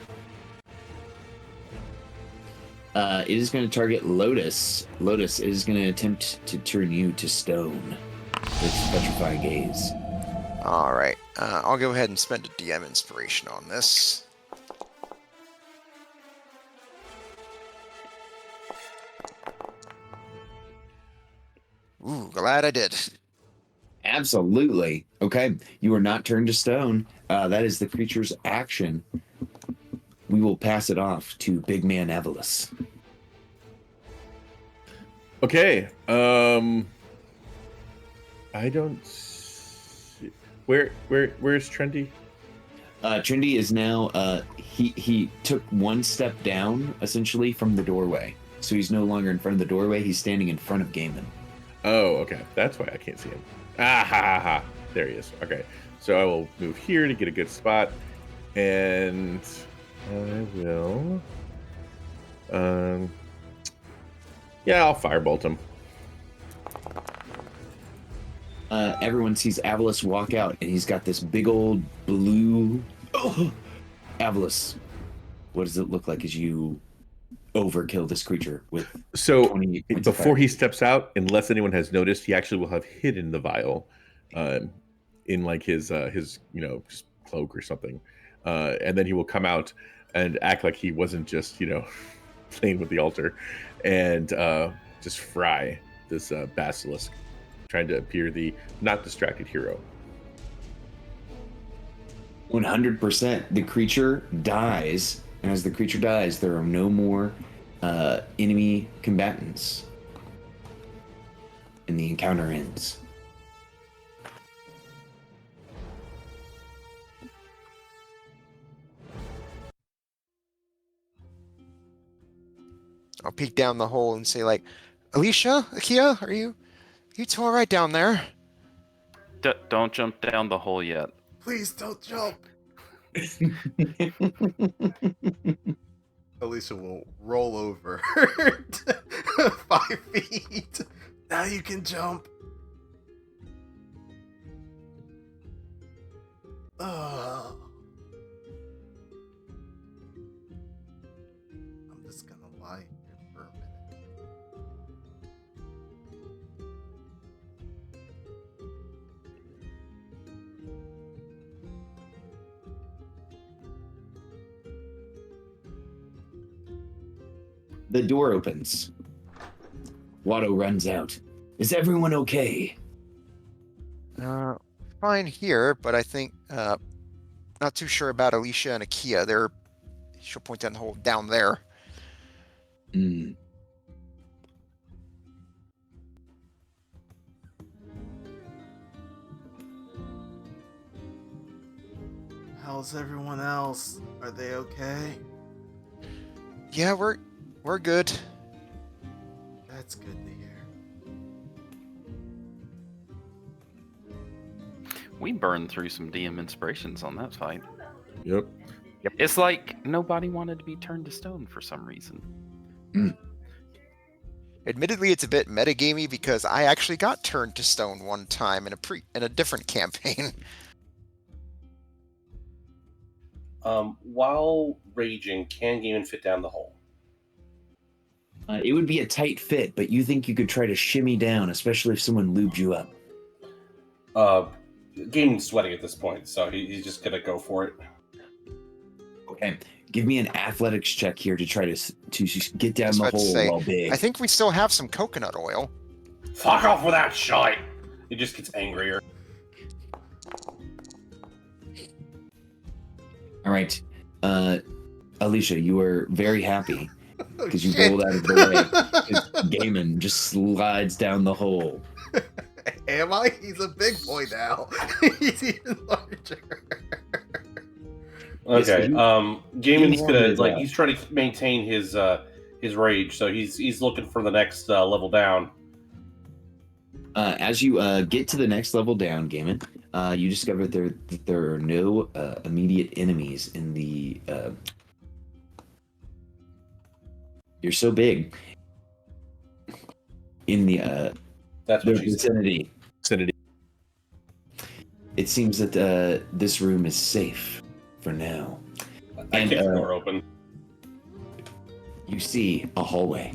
It is going to target Lotus. Lotus, it is going to attempt to turn you to stone with its petrifying gaze. All right. I'll go ahead and spend a DM inspiration on this. Ooh, glad I did. Absolutely. Okay. You are not turned to stone. That is the creature's action. We will pass it off to Big Man Evelus. Okay. I don't see... Where's Trendy? Trinity is now he took one step down essentially from the doorway. So he's no longer in front of the doorway, he's standing in front of Gaiman. Oh, okay. That's why I can't see him. Ah, ha, ha, ha. There he is. Okay. So I will move here to get a good spot. And I will... yeah, I'll firebolt him. Everyone sees Avalus walk out, and he's got this big old blue... Oh! Avalus, what does it look like as you overkill this creature with... So 20 points of before fire? he steps out, unless anyone has noticed, he actually will have hidden the vial in like his just cloak or something, and then he will come out and act like he wasn't just playing with the altar, and just fry this basilisk, trying to appear the not distracted hero. 100%. The creature dies, and as the creature dies, there are no more enemy combatants. And the encounter ends. I'll peek down the hole and say, like, Alicia, Akia, are you two all right down there? Don't jump down the hole yet. Please don't jump. Alicia will roll over 5 feet. Now you can jump. Ugh. I'm just gonna lie here for a minute. The door opens. Watto runs out. Is everyone okay? Fine here, but I think not too sure about Alicia and Akia. She'll point down the hole down there. How's everyone else? Are they okay? Yeah, we're good. That's good to hear. We burned through some DM inspirations on that fight. Yep. It's like nobody wanted to be turned to stone for some reason. Admittedly, it's a bit metagamey because I actually got turned to stone one time in a different campaign. While raging, can Gaiman fit down the hole? It would be a tight fit, but you think you could try to shimmy down, especially if someone lubed you up. Gaiman's sweating at this point, so he's just gonna go for it. Okay, give me an athletics check here to try to get down the hole while big. I think we still have some coconut oil. Fuck off with that shite! He just gets angrier. All right, Alicia, you are very happy because you rolled out of the way. Gaiman just slides down the hole. Am I? He's a big boy now. He's even larger. Okay. Gaiman's gonna he's he's trying to maintain his rage, so he's looking for the next level down. As you get to the next level down, Gaiman, you discover that there are no immediate enemies in the. You're so big. In the That's what she said. vicinity it seems that this room is safe for now. I And, kick the door open. You see a hallway.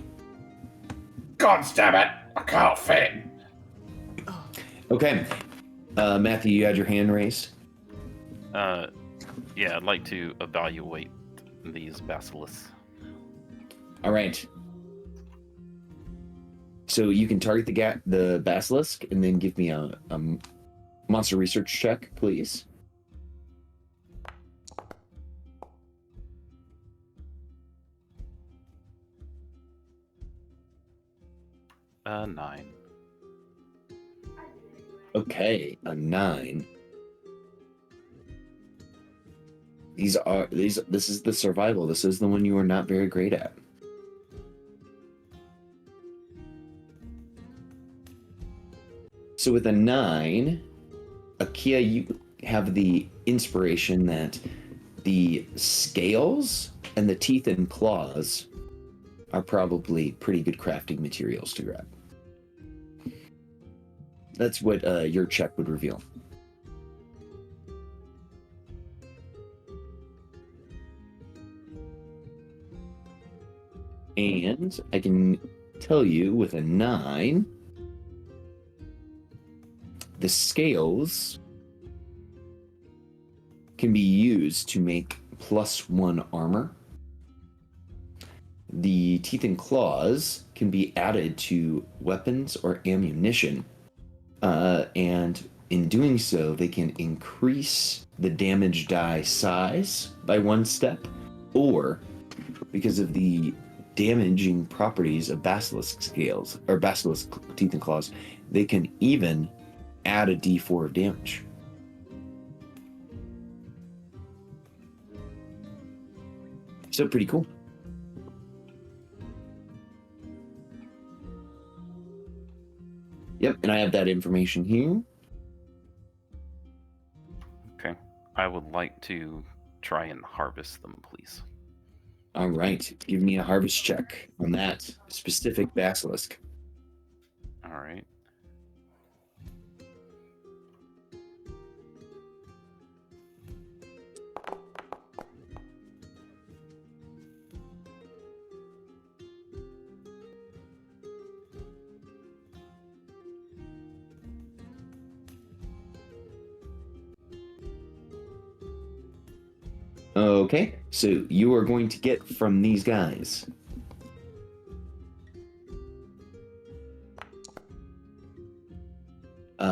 God damn it! I can't fit. Okay. Matthew, you had your hand raised. Yeah, I'd like to evaluate these basilisks. All right. So you can target the basilisk and then give me a monster research check, please. Nine. Okay, a 9. This is the survival. This is the one you are not very great at. So with a 9, Akia, you have the inspiration that the scales and the teeth and claws are probably pretty good crafting materials to grab. That's what your check would reveal. And I can tell you with a 9, the scales can be used to make +1 armor. The teeth and claws can be added to weapons or ammunition. And in doing so, they can increase the damage die size by 1 step, or because of the damaging properties of basilisk scales or basilisk teeth and claws, they can even add a d4 of damage. So pretty cool. Yep, and I have that information here. Okay. I would like to try and harvest them, please. All right, give me a harvest check on that specific basilisk. All right. Okay, so you are going to get from these guys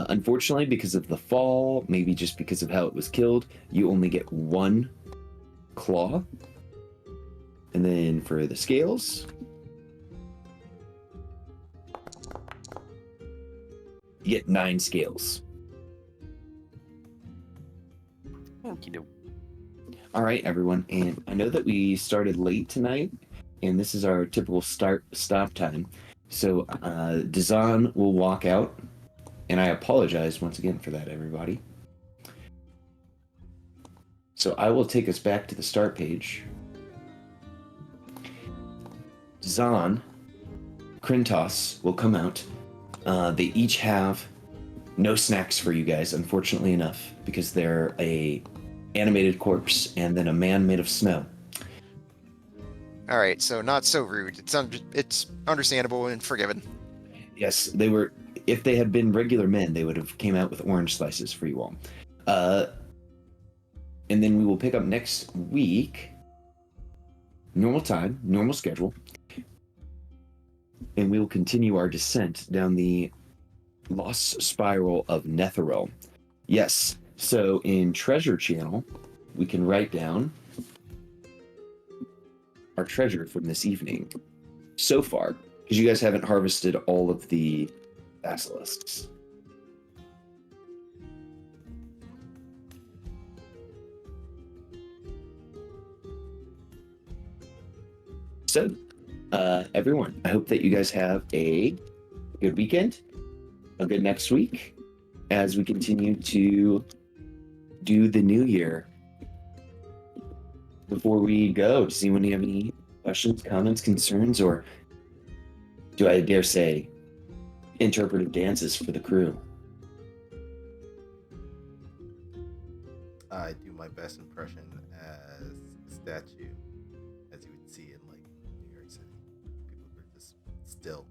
unfortunately, because of the fall, maybe just because of how it was killed, you only get 1 claw. And then for the scales, you get 9 scales. Okey-doke. All right, everyone. And I know that we started late tonight, and this is our typical stop time. So Dazan will walk out, and I apologize once again for that, everybody. So I will take us back to the start page. Dazan, Krintos will come out. They each have no snacks for you guys, unfortunately enough, because they're a animated corpse and then a man made of snow. All right, so not so rude. It's understandable and forgiven. Yes, they were. If they had been regular men, they would have came out with orange slices for you all. And then we will pick up next week. Normal time, normal schedule. And we will continue our descent down the lost spiral of Netheril. Yes, so in Treasure Channel, we can write down our treasure from this evening so far, because you guys haven't harvested all of the basilisks. So, everyone, I hope that you guys have a good weekend, a good next week, as we continue to do the new year. Before we go, does anyone have any questions, comments, concerns, or do I dare say interpretive dances for the crew? I do my best impression as a statue, as you would see in like New York City. People who are just still,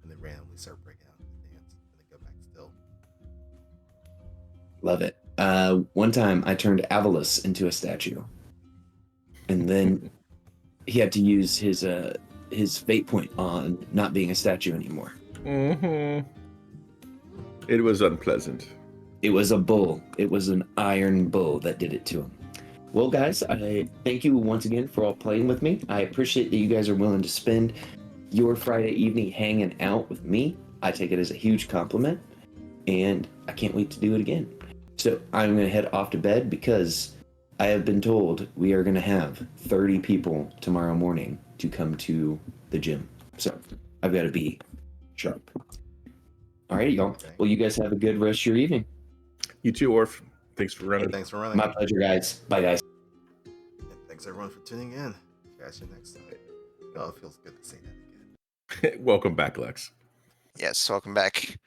and then randomly start breaking out into dance, and then go back still. Love it. One time I turned Avalus into a statue, and then he had to use his fate point on not being a statue anymore. Mm-hmm. It was unpleasant. It was a bull. It was an iron bull that did it to him. Well, guys, I thank you once again for all playing with me. I appreciate that you guys are willing to spend your Friday evening hanging out with me. I take it as a huge compliment, and I can't wait to do it again. So I'm going to head off to bed because I have been told we are going to have 30 people tomorrow morning to come to the gym. So I've got to be sharp. All right, y'all. Well, you guys have a good rest of your evening. You too, Orf. Thanks for running. Thanks for running. My pleasure, guys. Bye, guys. And thanks everyone for tuning in. Catch you next time. Oh, it feels good to say that again. Welcome back, Lex. Yes, welcome back.